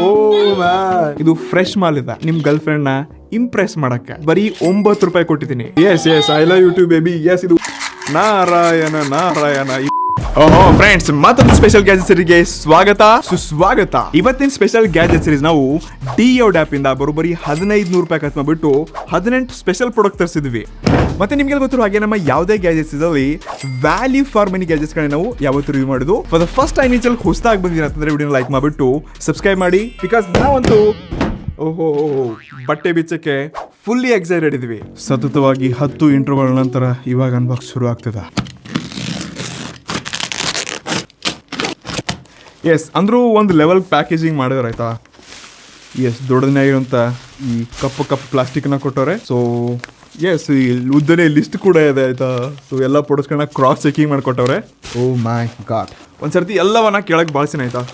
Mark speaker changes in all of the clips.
Speaker 1: ಓ man, ಇದು fresh mall ಇದೆ. ನಿಮ್ ಗರ್ಲ್ ಫ್ರೆಂಡ್ ನ ಇಂಪ್ರೆಸ್ ಮಾಡಕ್ಕೆ ಬರೀ 9 ರೂಪಾಯಿ ಕೊಟ್ಟಿದ್ದೀನಿ. Yes I love you too baby. Yes, ಇದು ನಾರಾಯಣ. ಓಹೋ ಫ್ರೆಂಡ್ಸ್, ಮತ್ತೊಂದು ಸ್ಪೆಷಲ್ ಗ್ಯಾಜೆಟ್ ಸೀರೀಸ್ಗೆ ಸ್ವಾಗತ ಸುಸ್ವಾಗತ. ಇವತ್ತಿನ ಸ್ಪೆಷಲ್ ಗ್ಯಾಜೆಟ್ ಸೀರೀಸ್ ನಾವು ಡಿಯೋಡ್ ಆಪ್ ಇಂದ ಬರೋಬ್ಬರಿ 1500 ರೂಪಾಯಿ ಖರ್ಚು ಮಾಡ್ಬಿಟ್ಟು 18 ಸ್ಪೆಷಲ್ ಪ್ರಾಡಕ್ಟ್ ತರಿಸಿದ್ವಿ. ಮತ್ತೆ ನಿಮ್ಗೆ ಗೊತ್ತಿರೋ ಹಾಗೆ ನಮ್ಮ ಯಾವುದೇ ಗ್ಯಾಜೆಟ್ಸ್ ಅಲ್ಲಿ ವ್ಯಾಲ್ಯೂ ಫಾರ್ ಮನಿ ಗ್ಯಾಜೆಟ್ಸ್ ಗಳನ್ನ ನಾವು ಯಾವತ್ತೂ ರಿವ್ಯೂ ಮಾಡೋದು. ಫಾರ್ ದ ಫಸ್ಟ್ ಟೈಮ್ ಈ ಚಾನಲ್ ಹೊಸದಾಗಿ ಬಂದಿರ ಅಂತಂದ್ರೆ ವಿಡಿಯೋನ ಲೈಕ್ ಮಾಡ್ಬಿಟ್ಟು ಸಬ್ಸ್ಕ್ರೈಬ್ ಮಾಡಿ. ಬಿಕಾಸ್ ನಾವಂತೂ ಓಹೋ ಬಟ್ಟೆ ಬಿಚ್ಚಕ್ಕೆ ಫುಲ್ಲಿ ಎಕ್ಸೈಟೆಡ್ ಇದ್ವಿ. ಸತತವಾಗಿ 10 ಇಂಟ್ರೋಗಳ ನಂತರ ಇವಾಗ ಅನ್ಬಾಕ್ಸ್ ಶುರು ಆಗ್ತದೆ. ಎಸ್, ಅಂದರೂ ಒಂದು ಲೆವೆಲ್ ಪ್ಯಾಕೇಜಿಂಗ್ ಮಾಡಿದ್ರೆ ಆಯ್ತಾ. ಎಸ್, ದೊಡ್ಡದಾಗಿರೋಂಥ ಈ ಕಪ್ ಪ್ಲಾಸ್ಟಿಕ್ನ ಕೊಟ್ಟವ್ರೆ. ಸೊ ಎಸ್, ಈ ಉದ್ದನೇ ಲಿಸ್ಟ್ ಕೂಡ ಇದೆ ಆಯ್ತಾ. ಸೊ ಎಲ್ಲ ಪ್ರಾಡಕ್ಟ್ಸ್ಗಳನ್ನ ಕ್ರಾಸ್ ಚೆಕಿಂಗ್ ಮಾಡಿಕೊಟ್ಟವ್ರೆ. ಓ ಮೈ ಗಾಡ್, ಒಂದ್ಸರ್ತಿ ಎಲ್ಲವನ್ನ ಕೇಳಕ್ಕೆ ಭಾಳಸಿನ ಆಯ್ತಾ.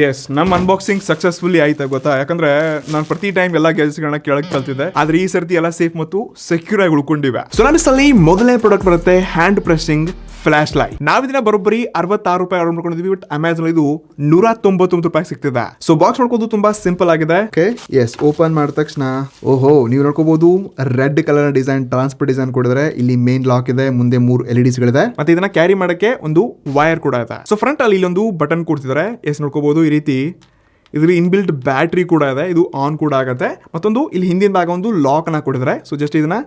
Speaker 1: ಎಸ್, ನಮ್ಮ ಅನ್ಬಾಕ್ಸಿಂಗ್ ಸಕ್ಸಸ್ಫುಲಿ ಆಯ್ತಾ ಗೊತ್ತಾ. ಯಾಕಂದ್ರೆ ನಾನು ಪ್ರತಿ ಟೈಮ್ ಎಲ್ಲ ಗ್ಯಾಜೆಟ್ಸ್ಗಳನ್ನ ಕೇಳಕ್ ಕಲ್ತಿದ್ದೆ, ಆದ್ರೆ ಈ ಸರ್ತಿ ಎಲ್ಲ ಸೇಫ್ ಮತ್ತು ಸೆಕ್ಯೂರ್ ಆಗಿ ಉಳ್ಕೊಂಡಿವೆ. ಸೊ ನನ್ನ ಸಲ ಮೊದಲನೇ ಪ್ರಾಡಕ್ಟ್ ಬರುತ್ತೆ ಹ್ಯಾಂಡ್ ಪ್ರೆಸ್ಸಿಂಗ್ ಫ್ಲಾಶ್ ಲೈಟ್. ನಾವಿದನ್ನ ಬರೋಬ್ಬರಿ 66 ರೂಪಾಯಿ ಆರ್ಡರ್ ಮಾಡ್ಕೊಂಡಿದ್ವಿ. ಬಟ್ ಅಮೆಝಾನ್ ಇದು 199 ರೂಪಾಯಿ ಸಿಗ್ತಿದೆ. ಸೊ ಬಾಕ್ಸ್ ನೋಡ್ಕೋದು ತುಂಬಾ ಸಿಂಪಲ್ ಆಗಿದೆ. ಎಸ್, ಓಪನ್ ಮಾಡಿದ ತಕ್ಷಣ ಓಹೋ ನೀವು ನೋಡ್ಕೋಬಹುದು red colour design, transparent design ಕೊಡಿದ್ರೆ ಇಲ್ಲಿ ಮೇನ್ ಲಾಕ್ ಇದೆ, ಮುಂದೆ 3 LEDs ಗಳಿದೆ, ಮತ್ತೆ ಇದನ್ನ ಕ್ಯಾರಿ ಮಾಡಕ್ಕೆ ಒಂದು ವೈರ್ ಕೂಡ ಇದೆ. ಸೊ ಫ್ರಂಟ್ ಅಲ್ಲಿ ಇಲ್ಲೊಂದು ಬಟನ್ ಕೊಡ್ತಿದ್ದಾರೆ. ಎಸ್, ನೋಡ್ಕೋಬಹುದು ಈ ರೀತಿ ಇದ್ರಲ್ಲಿ ಇನ್ಬಿಲ್ಟ್ ಬ್ಯಾಟ್ರಿ ಕೂಡ ಇದೆ, ಇದು ಆನ್ ಕೂಡ ಆಗುತ್ತೆ. ಮತ್ತೊಂದು ಇಲ್ಲಿ ಹಿಂದಿನ ಭಾಗ ಒಂದು ಲಾಕ್ ಅನ್ನ ಕೊಡಿದ್ರೆ. ಸೊ ಜಸ್ಟ್ ಇದನ್ನ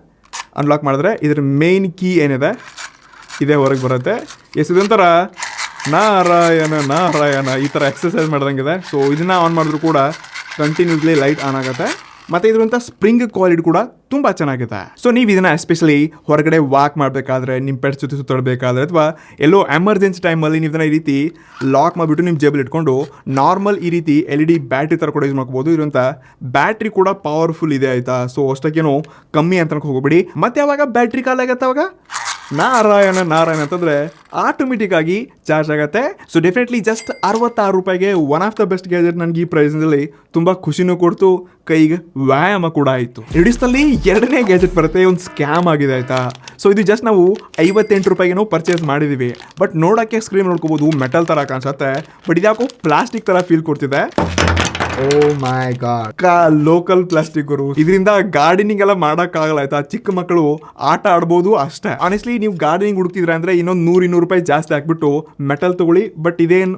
Speaker 1: ಅನ್ಲಾಕ್ ಮಾಡಿದ್ರೆ ಇದ್ರ ಮೇನ್ ಕೀ ಏನಿದೆ ಇದೇ ಹೊರಗೆ ಬರುತ್ತೆ. ಎಸ್, ಇದೊಂಥರ ನಾರಾಯಣ ಈ ಥರ ಎಕ್ಸರ್ಸೈಸ್ ಮಾಡ್ದಂಗಿದೆ. ಸೊ ಇದನ್ನ ಆನ್ ಮಾಡಿದ್ರು ಕೂಡ ಕಂಟಿನ್ಯೂಸ್ಲಿ ಲೈಟ್ ಆನ್ ಆಗುತ್ತೆ. ಮತ್ತೆ ಇದ್ರಂಥ ಸ್ಪ್ರಿಂಗ್ ಕ್ವಾಲಿಟಿ ಕೂಡ ತುಂಬಾ ಚೆನ್ನಾಗಿದೆ. ಸೊ ನೀವು ಇದನ್ನ ಎಸ್ಪೆಷಲಿ ಹೊರಗಡೆ ವಾಕ್ ಮಾಡಬೇಕಾದ್ರೆ, ನಿಮ್ಮ ಪೆಟ್ಸ್ ಜೊತೆ ಸುತ್ತಾಡಬೇಕಾದ್ರೆ, ಅಥವಾ ಎಲ್ಲೋ ಎಮರ್ಜೆನ್ಸಿ ಟೈಮಲ್ಲಿ ನೀವು ಇದನ್ನ ಈ ರೀತಿ ಲಾಕ್ ಮಾಡಿಬಿಟ್ಟು ನಿಮ್ಮ ಜೇಬಲ್ಲಿ ಇಟ್ಕೊಂಡು ನಾರ್ಮಲ್ ಈ ರೀತಿ LED ಬ್ಯಾಟ್ರಿ ಥರ ಕೂಡ ಯೂಸ್ ಮಾಡ್ಕೋಬೋದು. ಇರುವಂಥ ಬ್ಯಾಟ್ರಿ ಕೂಡ ಪವರ್ಫುಲ್ ಇದೆ ಆಯ್ತಾ. ಸೊ ಅಷ್ಟಕ್ಕೇನು ಕಮ್ಮಿ ಅಂತ ಹೋಗ್ಬೇಡಿ. ಮತ್ತೆ ಯಾವಾಗ ಬ್ಯಾಟ್ರಿ ಕಾಲ್ ಆಗತ್ತೆ ಅವಾಗ ನಾರಾಯಣ ಅಂತಂದ್ರೆ ಆಟೋಮೆಟಿಕ್ ಆಗಿ ಚಾರ್ಜ್ ಆಗುತ್ತೆ. ಸೊ ಡೆಫಿನೆಟ್ಲಿ ಜಸ್ಟ್ 66 ರೂಪಾಯಿಗೆ one of the best gadget ನನಗೆ ಈ ಪ್ರೈಸ್ನಲ್ಲಿ ತುಂಬಾ ಖುಷಿನೂ ಕೊಡ್ತು, ಕೈಗೆ ವ್ಯಾಯಾಮ ಕೂಡ ಆಯಿತು. ನಲ್ಲಿ ಎರಡನೇ ಗ್ಯಾಜೆಟ್ ಬರುತ್ತೆ, ಒಂದು ಸ್ಕ್ಯಾಮ್ ಆಗಿದೆ ಆಯ್ತಾ. ಸೊ ಇದು ಜಸ್ಟ್ ನಾವು 58 ರೂಪಾಯಿಗೆ ನಾವು ಪರ್ಚೇಸ್ ಮಾಡಿದೀವಿ. ಬಟ್ ನೋಡೋಕ್ಕೆ ಸ್ಕ್ರೀನ್ ನೋಡ್ಕೋಬಹುದು ಮೆಟಲ್ ತರ ಕಾಣಿಸುತ್ತೆ, ಬಟ್ ಇದ್ಯಾಕೋ ಪ್ಲಾಸ್ಟಿಕ್ ತರ ಫೀಲ್ ಕೊಡ್ತಿದೆ. ಓ ಮೈ ಗಾಡ್, ಲೋಕಲ್ ಪ್ಲಾಸ್ಟಿಕ್ ಗುರು. ಇದರಿಂದ ಗಾರ್ಡನಿಂಗ್ ಎಲ್ಲ ಮಾಡಕ್ಕಾಗಲ್ಲ ಆಯ್ತಾ. ಚಿಕ್ಕ ಮಕ್ಕಳು ಆಟ ಆಡ್ಬೋದು ಅಷ್ಟೇ. ಆನೆಸ್ಟ್ಲಿ ನೀವು ಗಾರ್ಡನಿಂಗ್ ಹುಡುಕ್ತಿದ್ರೆ ಅಂದ್ರೆ ಇನ್ನೊಂದು 100-200 ರೂಪಾಯಿ ಜಾಸ್ತಿ ಹಾಕ್ಬಿಟ್ಟು ಮೆಟಲ್ ತಗೊಳ್ಳಿ. ಬಟ್ ಇದೇನು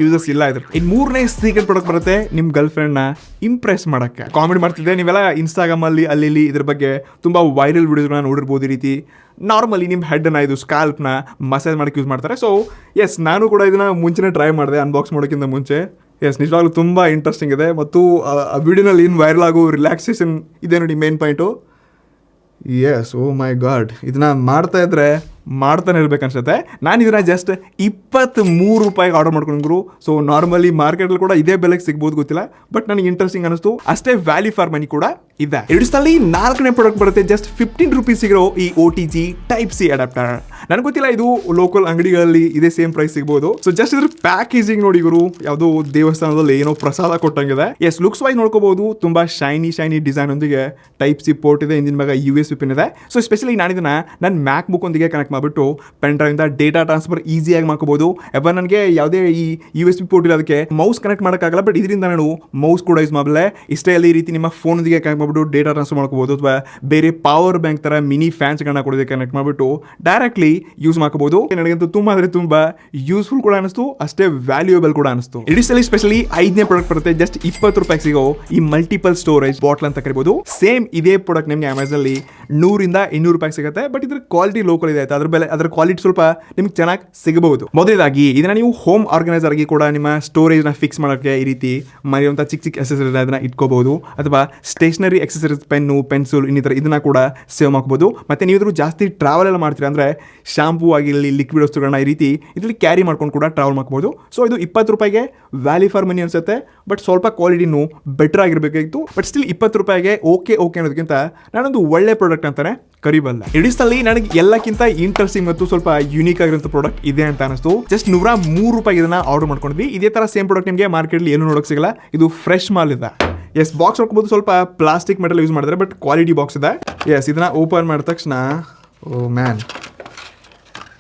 Speaker 1: ಯೂಸಸ್ ಇಲ್ಲ ಇದ್ರ. ಇನ್ ಮೂರನೇ ಸೀಕ್ರೆಟ್ ಪ್ರಾಡಕ್ಟ್ ಬರುತ್ತೆ ನಿಮ್ ಗರ್ಲ್ ಫ್ರೆಂಡ್ ನ ಇಂಪ್ರೆಸ್ ಮಾಡಕ್ಕೆ. ಕಾಮಿಡಿ ಮಾಡ್ತಿದ್ದೆ ನೀವೆಲ್ಲ ಇನ್ಸ್ಟಾಗ್ರಾಮ್ ಅಲ್ಲಿ ಇದ್ರ ಬಗ್ಗೆ ತುಂಬಾ ವೈರಲ್ ವಿಡಿಯೋಸ್ಗಳನ್ನ ನೋಡಿರ್ಬೋದು. ಈ ರೀತಿ ನಾರ್ಮಲಿ ನಿಮ್ಮ ಹೆಡ್ನ ಇದು ಸ್ಕಾಲ್ಪ್ನ ಮಸಾಜ್ ಮಾಡಕ್ಕೆ ಯೂಸ್ ಮಾಡ್ತಾರೆ. ಸೊ ಎಸ್, ನಾನು ಕೂಡ ಇದನ್ನ ಮುಂಚೆನೇ ಟ್ರೈ ಮಾಡಿದೆ ಅನ್ಬಾಕ್ಸ್ ಮಾಡೋಕ್ಕಿಂತ ಮುಂಚೆ. ಎಸ್, ನಿಜವಾಗ್ಲೂ ತುಂಬ ಇಂಟ್ರೆಸ್ಟಿಂಗ್ ಇದೆ. ಮತ್ತು ಆ ವಿಡಿಯೋನಲ್ಲಿ ಏನು ವೈರಲ್ ಆಗೋ ರಿಲ್ಯಾಕ್ಸೇಷನ್ ಇದೆ ನೋಡಿ ಮೇನ್ ಪಾಯಿಂಟು. ಎಸ್, ಓ ಮೈ ಗಾಡ್, ಇದನ್ನ ಮಾಡ್ತಾ ಇದ್ರೆ ಮಾಡ್ತಾನೆ ಇರ್ಬೇಕು ಅನ್ಸುತ್ತೆ. ನಾನು ಇದನ್ನ ಜಸ್ಟ್ 23 ರೂಪಾಯಿಗೆ ಆರ್ಡರ್ ಮಾಡ್ಕೊಂಡ್ರು. ಸೊ ನಾರ್ಮಲಿ ಮಾರ್ಕೆಟಲ್ಲಿ ಕೂಡ ಇದೇ ಬೆಲೆಗೆ ಸಿಗ್ಬೋದು, ಗೊತ್ತಿಲ್ಲ. ಬಟ್ ನನಗೆ ಇಂಟ್ರೆಸ್ಟಿಂಗ್ ಅನಿಸ್ತು. ಅಷ್ಟೇ ವ್ಯಾಲ್ಯೂ ಫಾರ್ ಮನಿ ಕೂಡ ಇದೆ. ನಲ್ಲಿ 4ನೇ ಪ್ರಾಡಕ್ಟ್ ಬರುತ್ತೆ ಜಸ್ಟ್ 15 ರೂಪೀಸ್ ಸಿಗೋ ಈ OTG Type-C ಅಡಾಪ್ಟರ್. ನನಗೆ ಗೊತ್ತಿಲ್ಲ ಇದು ಲೋಕಲ್ ಅಂಗಡಿಗಳಲ್ಲಿ ಇದೇ ಸೇಮ್ ಪ್ರೈಸ್ ಸಿಗ್ಬೋದು. ಸೊ ಜಸ್ಟ್ ಇದ್ರ ಪ್ಯಾಕೇಜಿಂಗ್ ನೋಡಿ ಗುರು, ಯಾವುದೋ ದೇವಸ್ಥಾನದಲ್ಲಿ ಏನೋ ಪ್ರಸಾದ ಕೊಟ್ಟಂಗಿದೆ. ಎಸ್, ಲುಕ್ಸ್ ವೈಸ್ ನೋಡ್ಕೋಬಹುದು, ತುಂಬಾ ಶೈನಿ ಡಿಸೈನ್ ಒಂದಿಗೆ Type-C ಪೋರ್ಟ್ ಇದೆ, ಇಂಜಿನ್ ಭಾಗ USB ಪಿನ್ ಇದೆ. ಸೊ ಸ್ಪೆಷಲಿ ನಾನು ಇದನ್ನ ನನ್ನ ಮ್ಯಾಕ್ ಬುಕ್ ಒಂದಿಗೆ ಕನೆಕ್ಟ್ ಮಾಡಿಬಿಟ್ಟು ಪೆನ್ ಡ್ರೈವ್ ಇಂದ ಡೇಟಾ ಟ್ರಾನ್ಸ್ಫರ್ ಈಸಿಯಾಗಿ ಮಾಡ್ಕೋಬಹುದು. ಎವರ್ ನನಗೆ ಯಾವುದೇ ಈ USB ಪೋರ್ಟ್ ಇಲ್ಲ, ಅದಕ್ಕೆ ಮೌಸ್ ಕನೆಕ್ಟ್ ಮಾಡೋಕ್ಕಾಗಲ್ಲ. ಬಟ್ ಇದರಿಂದ ನಾನು ಮೌಸ್ ಕೂಡ ಯೂಸ್ ಮಾಡಬಲ್ಲೆ. ಇಷ್ಟೇ ಅಲ್ಲಿ ಈ ರೀತಿ ನಿಮ್ಮ ಫೋನ್ ಒಂದಿಗೆ ಕನೆಕ್ಟ್ ಮಾಡಿಬಿಟ್ಟು ಡೇಟಾ ಟ್ರಾನ್ಸ್ಫರ್ ಮಾಡ್ಕೋಬಹುದು, ಅಥವಾ ಬೇರೆ ಪವರ್ ಬ್ಯಾಂಕ್ ತರ ಮಿನಿ ಫ್ಯಾನ್ಸ್ಗಳನ್ನ ಕೂಡ ಕನೆಕ್ಟ್ ಮಾಡಿಬಿಟ್ಟು ಡೈರೆಕ್ಟ್ಲಿ ಯೂಸ್ ಮಾಡ್ಕೋಬಹುದು. ನನಗಂತೂ ತುಂಬಾ ಅಂದ್ರೆ ತುಂಬಾ ಯೂಸ್ಫುಲ್ ಕೂಡ ಅನಿಸ್ತು, ಅಷ್ಟೇ ವ್ಯಾಲ್ಯೂಯಬಲ್ ಕೂಡ ಅನಿಸ್ತು. ಇಡಿಸಲ್ಲಿ ಸ್ಪೆಷಲಿ 5ನೇ ಪ್ರಾಡಕ್ಟ್ ಬರುತ್ತೆ ಜಸ್ಟ್ 20 ರೂಪಾಯಿ ಸಿಗೋ ಈ ಮಲ್ಟಿಪಲ್ ಸ್ಟೋರೇಜ್ ಬಾಟ್ಲ್ ಅಂತ ಕರಿಬಹುದು. ಸೇಮ್ ಇದೇ ಪ್ರಾಡಕ್ಟ್ ನಿಮಗೆ ಅಮೆಝಾನ್ ಅಲ್ಲಿ 100-200 ರೂಪಾಯಿ ಸಿಗುತ್ತೆ. ಬಟ್ ಇದ್ರ ಕ್ವಾಲಿಟಿ ಲೋಕಲ್ ಇದೆ, ಅದರ ಕ್ವಾಲಿಟಿ ಸ್ವಲ್ಪ ನಿಮ್ಗೆ ಚೆನ್ನಾಗಿ ಸಿಗಬಹುದು. ಮೊದಲಾಗಿ ಇದನ್ನ ನೀವು ಹೋಮ್ ಆರ್ಗನೈಸರ್ ಆಗಿ ಕೂಡ ನಿಮ್ಮ ಸ್ಟೋರೇಜ್ ನ ಫಿಕ್ಸ್ ಮಾಡೋಕ್ಕೆ ಈ ರೀತಿ ಮನೆಯುವಂತ ಚಿಕ್ಕ ಎಕ್ಸೆಸರೀಸ್ ಅದನ್ನ ಇಟ್ಕೋಬಹುದು, ಅಥವಾ ಸ್ಟೇಷನರಿ ಎಕ್ಸೆಸರೀಸ್ ಪೆನ್ನು ಪೆನ್ಸಿಲ್ ಇನ್ನಿತರ ಇದನ್ನ ಕೂಡ ಸೇವ್ ಮಾಡ್ಕೋಬಹುದು. ಮತ್ತೆ ನೀವು ಜಾಸ್ತಿ ಟ್ರಾವೆಲ್ ಎಲ್ಲ ಮಾಡ್ತೀರಾ ಅಂದ್ರೆ ಶಾಂಪೂ ಆಗಿರಲಿ, ಲಿಕ್ವಿಡ್ ವಸ್ತುಗಳನ್ನ ಈ ರೀತಿ ಇದರಲ್ಲಿ ಕ್ಯಾರಿ ಮಾಡ್ಕೊಂಡು ಕೂಡ ಟ್ರಾವೆಲ್ ಮಾಡ್ಕೋಬಹುದು. ಸೊ ಇದು 20 ರೂಪಾಯಿಗೆ ವ್ಯಾಲ್ಯೂ ಫಾರ್ ಮನಿ ಅನ್ಸುತ್ತೆ. ಬಟ್ ಸ್ವಲ್ಪ ಕ್ವಾಲಿಟಿನೂ ಬೆಟರ್ ಆಗಿರಬೇಕಾಗಿತ್ತು. ಬಟ್ ಸ್ಟಿಲ್ 20 ರೂಪಾಯಿಗೆ ಓಕೆ ಅನ್ನೋದಕ್ಕಿಂತ ನಾನೊಂದು ಒಳ್ಳೆ ಪ್ರಾಡಕ್ಟ್ ಅಂತಾನೆ ಕರಿಬಲ್ಲ. ಇಡಿಸ್ನಲ್ಲಿ ನನಗೆ ಎಲ್ಲಕ್ಕಿಂತ ಇಂಟ್ರೆಸ್ಟಿಂಗ್ ಮತ್ತು ಸ್ವಲ್ಪ ಯೂನಿಕ್ ಆಗಿರುವಂಥ ಪ್ರಾಡಕ್ಟ್ ಇದೆ ಅಂತ ಅನಿಸ್ತು. ಜಸ್ಟ್ 103 ರೂಪಾಯಿ ಇದನ್ನ ಆರ್ಡರ್ ಮಾಡ್ಕೊಂಡ್ವಿ. ಇದೇ ತರ ಸೇಮ್ ಪ್ರಾಡಕ್ಟ್ ನಿಮಗೆ ಮಾರ್ಕೆಟ್ ಏನು ನೋಡೋಕೆ ಸಿಗಲ್ಲ. ಇದು ಫ್ರೆಶ್ ಮಾಲ್ ಇದೆ. ಎಸ್, ಬಾಕ್ಸ್ ನೋಡ್ಕೋಬಹುದು, ಸ್ವಲ್ಪ ಪ್ಲಾಸ್ಟಿಕ್ ಮೆಟಲ್ ಯೂಸ್ ಮಾಡಿದ್ರೆ, ಬಟ್ ಕ್ವಾಲಿಟಿ ಬಾಕ್ಸ್ ಇದೆ. ಎಸ್, ಇದನ್ನ ಓಪನ್ ಮಾಡಿದ ತಕ್ಷಣ ಓ ಮ್ಯಾನ್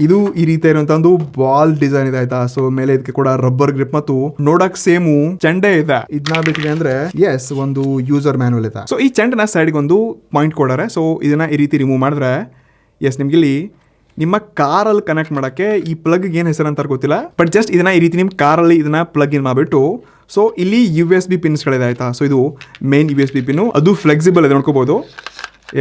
Speaker 1: ಇದು ಈ ರೀತಿ ಇರುವಂತ ಒಂದು ಬಾಲ್ ಡಿಸೈನ್ ಇದೆ ಆಯ್ತಾ. ಸೊ ಮೇಲೆ ಇದಕ್ಕೆ ಕೂಡ ರಬ್ಬರ್ ಗ್ರಿಪ್ ಮತ್ತು ನೋಡಕ್ ಸೇಮು ಚೆಂಡೆ ಇದೆ. ಇದನ್ನ ಬಿಟ್ಟಿದೆ ಅಂದ್ರೆ ಎಸ್ ಒಂದು ಯೂಸರ್ ಮ್ಯಾನುವಲ್ ಇದೆ. ಸೊ ಈ ಚೆಂಡನ ಸೈಡ್ಗೆ ಒಂದು ಪಾಯಿಂಟ್ ಕೊಡಾರೆ. ಸೊ ಇದನ್ನ ಈ ರೀತಿ ರಿಮೂವ್ ಮಾಡಿದ್ರೆ ಎಸ್ ನಿಮ್ಗೆ ಇಲ್ಲಿ ನಿಮ್ಮ ಕಾರಲ್ಲಿ ಕನೆಕ್ಟ್ ಮಾಡೋಕ್ಕೆ ಈ ಪ್ಲಗ್ ಏನು ಹೆಸರು ಅಂತ ಗೊತ್ತಿಲ್ಲ, ಬಟ್ ಜಸ್ಟ್ ಇದನ್ನ ಈ ರೀತಿ ನಿಮ್ಮ ಕಾರಲ್ಲಿ ಇದನ್ನ ಪ್ಲಗ್ ಇನ್ ಮಾಡಿಬಿಟ್ಟು ಸೊ ಇಲ್ಲಿ USB ಪಿನ್ಸ್ಗಳಿದೆ ಆಯ್ತಾ. ಸೊ ಇದು ಮೇನ್ USB ಪಿನ್ನು, ಅದು ಫ್ಲೆಕ್ಸಿಬಲ್ ಇದೆ ನೋಡ್ಕೋಬಹುದು.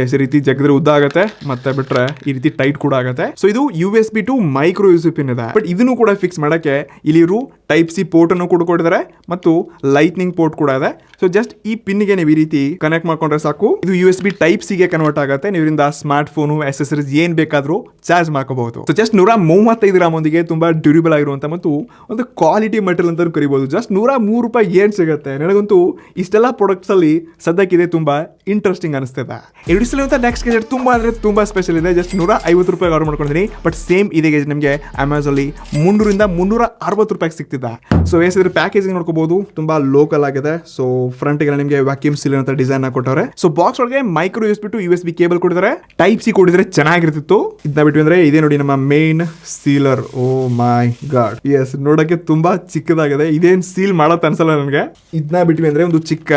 Speaker 1: ಎಸ್ ಈ ರೀತಿ ಜಗದ್ರೆ ಉದ್ದ ಆಗುತ್ತೆ ಮತ್ತೆ ಬಿಟ್ರೆ ಈ ರೀತಿ ಟೈಟ್ ಕೂಡ ಆಗುತ್ತೆ. ಸೊ ಇದು USB to micro USB pin ಇದೆ. ಬಟ್ ಇದನ್ನು ಕೂಡ ಫಿಕ್ಸ್ ಮಾಡಕ್ಕೆ ಇಲ್ಲಿ ಇವರು Type-C ಪೋರ್ಟ್ ಅನ್ನು ಕೂಡ ಕೊಟ್ಟಿದ್ದಾರೆ ಮತ್ತು ಲೈಟ್ನಿಂಗ್ ಪೋರ್ಟ್ ಕೂಡ ಇದೆ. ಸೊ ಜಸ್ಟ್ ಈ ಪಿನ್ಗೆ ನೀವು ಈ ರೀತಿ ಕನೆಕ್ಟ್ ಮಾಡ್ಕೊಂಡ್ರೆ ಸಾಕು, ಇದು USB Type-C ಗೆ ಕನ್ವರ್ಟ್ ಆಗುತ್ತೆ. ನೀವು ಇದರಿಂದ ಸ್ಮಾರ್ಟ್ ಫೋನು ಅಸೆಸರೀಸ್ ಏನ್ ಬೇಕಾದ್ರೂ ಚಾರ್ಜ್ ಮಾಡ್ಕೋಬಹುದು. ಸೊ ಜಸ್ಟ್ 135 ಗ್ರಾಮ್ ಒಂದಿಗೆ ತುಂಬಾ ಡ್ಯೂರಿಬಲ್ ಆಗಿರುವಂತ ಮತ್ತು ಒಂದು ಕ್ವಾಲಿಟಿ ಮೆಟೀರಿಯಲ್ ಅಂತ ಕರಿಬಹುದು. ಜಸ್ಟ್ $103 ಏನ್ ಸಿಗುತ್ತೆ. ನನಗಂತೂ ಇಷ್ಟೆಲ್ಲ ಪ್ರಾಡಕ್ಟ್ಸ್ ಅಲ್ಲಿ ಸದ್ಯಕ್ಕಿದೆ ತುಂಬಾ ಇಂಟ್ರೆಸ್ಟಿಂಗ್ ಅನಿಸ್ತದೆ. ನೆಕ್ಸ್ಟ್ ಗ್ಯಾಜೆಟ್ ತುಂಬಾ ಅಂದ್ರೆ ತುಂಬಾ ಸ್ಪೆಷಲ್ ಇದೆ. ಜಸ್ಟ್ $150 ಆರ್ಡರ್ ಮಾಡ್ಕೊಂಡಿದ್ದೀನಿ. ಬಟ್ ಸೇಮ್ ಇದೇ ಗ್ಯಾಜೆಟ್ ನಿಮಗೆ ಅಮೆಝಾನ್ ಅಲ್ಲಿ $300 ರಿಂದ $360 ಸಿಗ್ತಿದೆ. ಸೊ ಎಸ್ ಇದ್ರ ಪ್ಯಾಕೇಜಿಂಗ್ ನೋಡ್ಕೋಬಹುದು, ತುಂಬಾ ಲೋಕಲ್ ಆಗಿದೆ. ಸೊ ಫ್ರಂಟ್ ಗೆ ನಿಮಗೆ ವ್ಯಾಕ್ಯೂಮ್ ಸೀಲ್ ಅಂತ ಡಿಸೈನ್ ಕೊಟ್ಟವ್ರೆ. ಸೊ ಬಾಕ್ಸ್ ಒಳಗೆ micro USB to USB cable ಕೊಟ್ಟಿದ್ದಾರೆ. Type-C ಕೊಟ್ಟಿದ್ರೆ ಚೆನ್ನಾಗಿರ್ತಿತ್ತು. ಇದನ್ನ ಬಿಟ್ಟು ಅಂದ್ರೆ ಇದೇ ನೋಡಿ ನಮ್ಮ ಮೇನ್ ಸೀಲರ್. ಓ ಮೈ ಗಾಡ್, ಎಸ್ ನೋಡಕ್ಕೆ ತುಂಬಾ ಚಿಕ್ಕದಾಗಿದೆ. ಇದೇನ್ ಸೀಲ್ ಮಾಡತ್ ಅನ್ಸಲ್ಲ ನನಗೆ. ಇದನ್ನ ಬಿಟ್ವಿ ಅಂದ್ರೆ ಒಂದು ಚಿಕ್ಕ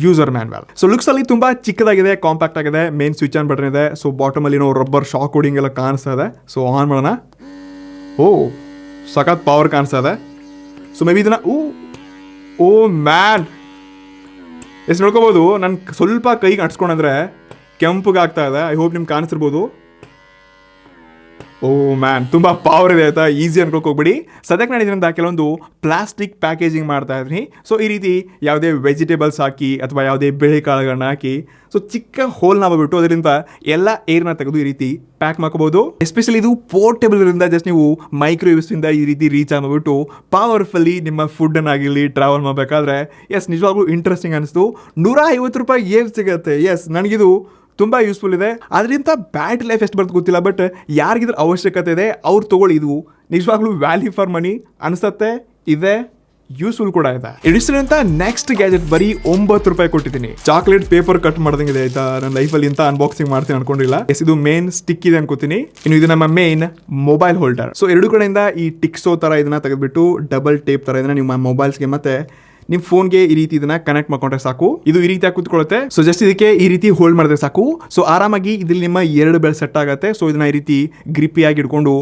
Speaker 1: ಯೂಸರ್ ಮ್ಯಾನ್ಯಲ್. ಸೊ ಲುಕ್ಸ್ ಅಲ್ಲಿ ತುಂಬಾ ಚಿಕ್ಕದಾಗಿದೆ, ಕಾಂಪ್ಯಾಕ್ಟ್ ಆಗಿದೆ. ಮೇನ್ ಸ್ವಿಚ್ ಆನ್ ಬಟನ್ ಇದೆ. ಸೊ ಬಾಟಮ್ ಅಲ್ಲಿ ರಬ್ಬರ್ ಶಾಕ್ ಕೋಡಿಂಗ್ ಎಲ್ಲ ಕಾಣಿಸ್ತಾ ಇದೆ. ಸೊ ಆನ್ ಮಾಡೋಣ. ಓ ಸಖತ್ ಪವರ್ ಕಾಣಿಸ್ತಾ ಇದೆ. ಸೊ ಮೇ ಬಿ ಇದನ್ನ ಓ ಮ್ಯಾನ್ ಎಷ್ಟು ನೋಡ್ಕೋಬಹುದು. ನಾನು ಸ್ವಲ್ಪ ಕೈಗೆ ಅಟ್ಸ್ಕೊಂಡ್ರೆ ಕೆಂಪುಗೆ ಆಗ್ತಾ ಇದೆ. ಐ ಹೋಪ್ ನಿಮ್ಗೆ ಕಾಣಿಸ್ತಿರ್ಬೋದು. ಓ ಮ್ಯಾನ್ ತುಂಬಾ ಪವರ್ ಇದೆ ಆಯ್ತಾ. ಈಸಿ ಅನ್ಕೋಕ್ ಹೋಗ್ಬಿಡಿ. ಸದ್ಯಕ್ಕೆ ನಾನು ಇದರಿಂದ ಕೆಲವೊಂದು ಪ್ಲಾಸ್ಟಿಕ್ ಪ್ಯಾಕೇಜಿಂಗ್ ಮಾಡ್ತಾ ಇದ್ದೀನಿ. ಸೊ ಈ ರೀತಿ ಯಾವುದೇ ವೆಜಿಟೇಬಲ್ಸ್ ಹಾಕಿ ಅಥವಾ ಯಾವುದೇ ಬೇಳೆ ಕಾಳುಗಳನ್ನ ಹಾಕಿ ಸೊ ಚಿಕ್ಕ ಹೋಲ್ ಮಾಡ್ಬಿಟ್ಟು ಅದರಿಂದ ಎಲ್ಲ ಏರ್ನ ತೆಗೆದು ಈ ರೀತಿ ಪ್ಯಾಕ್ ಮಾಡ್ಕೋಬಹುದು. ಎಸ್ಪೆಷಲಿ ಇದು ಪೋರ್ಟೇಬಲ್ ಇರೋದ್ರಿಂದ ಜಸ್ಟ್ ನೀವು ಮೈಕ್ರೋ USB ಇಂದ ಈ ರೀತಿ ರೀಚ್ ಆಗ್ಬಿಟ್ಟು ಪವರ್ಫುಲ್ಲಿ ನಿಮ್ಮ ಫುಡ್ ಆಗಿರಲಿ ಟ್ರಾವೆಲ್ ಮಾಡಬೇಕಾದ್ರೆ ಎಸ್ ನಿಜವಾಗ್ಲೂ ಇಂಟ್ರೆಸ್ಟಿಂಗ್ ಅನಿಸ್ತು. $150 ಏನು ಸಿಗುತ್ತೆ. ಎಸ್ ನನಗಿದು ತುಂಬಾ ಯೂಸ್ಫುಲ್ ಇದೆ. ಅದರಿಂದ ಬ್ಯಾಟ್ರಿ ಲೈಫ್ ಎಷ್ಟು ಬರ್ತದೆ ಗೊತ್ತಿಲ್ಲ, ಬಟ್ ಯಾರಿಗಿದ್ರ ಅವಶ್ಯಕತೆ ಇದೆ ಅವ್ರು ತಗೊಳ್ಳಿ. ಇದು ನಿಜವಾಗ್ಲೂ ವ್ಯಾಲ್ಯೂ ಫಾರ್ ಮನಿ ಅನಿಸುತ್ತೆ, ಇದೆ ಯೂಸ್ಫುಲ್ ಕೂಡ ಇದೆ. ಅಂತ ನೆಕ್ಸ್ಟ್ ಗ್ಯಾಜೆಟ್ ಬರೀ $9 ಕೊಟ್ಟಿದ್ದೀನಿ. ಚಾಕ್ಲೇಟ್ ಪೇಪರ್ ಕಟ್ ಮಾಡ್ದಂಗಿದೆ ಆಯ್ತಾ. ನನ್ನ ಲೈಫಲ್ಲಿ ಇಂತ ಅನ್ಬಾಕ್ಸಿಂಗ್ ಮಾಡ್ತೀನಿ ಅನ್ಕೊಂಡಿಲ್ಲ. ಎಸ್ ಇದು ಮೇನ್ ಸ್ಟಿಕ್ ಇದೆ ಅನ್ಕೋತೀನಿ. ಇನ್ನು ಇದು ನಮ್ಮ ಮೇನ್ ಮೊಬೈಲ್ ಹೋಲ್ಡರ್. ಸೊ ಎರಡು ಕಡೆಯಿಂದ ಈ ಟಿಕ್ಸೋ ತರ ಇದನ್ನ ತೆಗೆದ್ಬಿಟ್ಟು ಡಬಲ್ ಟೇಪ್ ತರ ಇದನ್ನ ನಿಮ್ಮ ಮೊಬೈಲ್ಸ್ಗೆ ಮತ್ತೆ ನಿಮ್ಮ ಫೋನ್ಗೆ ಈ ರೀತಿ ಇದನ್ನ ಕನೆಕ್ಟ್ ಮಾಡ್ಕೊಂಡ್ರೆ ಸಾಕು. ಇದು ಈ ರೀತಿ ಕೂತ್ಕೊಳ್ಳುತ್ತೆ. ಸೊ ಜಸ್ಟ್ ಇದಕ್ಕೆ ಈ ರೀತಿ ಹೋಲ್ಡ್ ಮಾಡಿದ್ರೆ ಸಾಕು. ಸೊ ಆರಾಮಾಗಿ ಇದ್ರಲ್ಲಿ ನಿಮ್ಮ 2 ಬೆಲ್ ಸೆಟ್ ಆಗುತ್ತೆ. ಸೊ ಇದನ್ನ ಈ ರೀತಿ ಗ್ರಿಪಿಯಾಗಿ ಇಟ್ಕೊಂಡು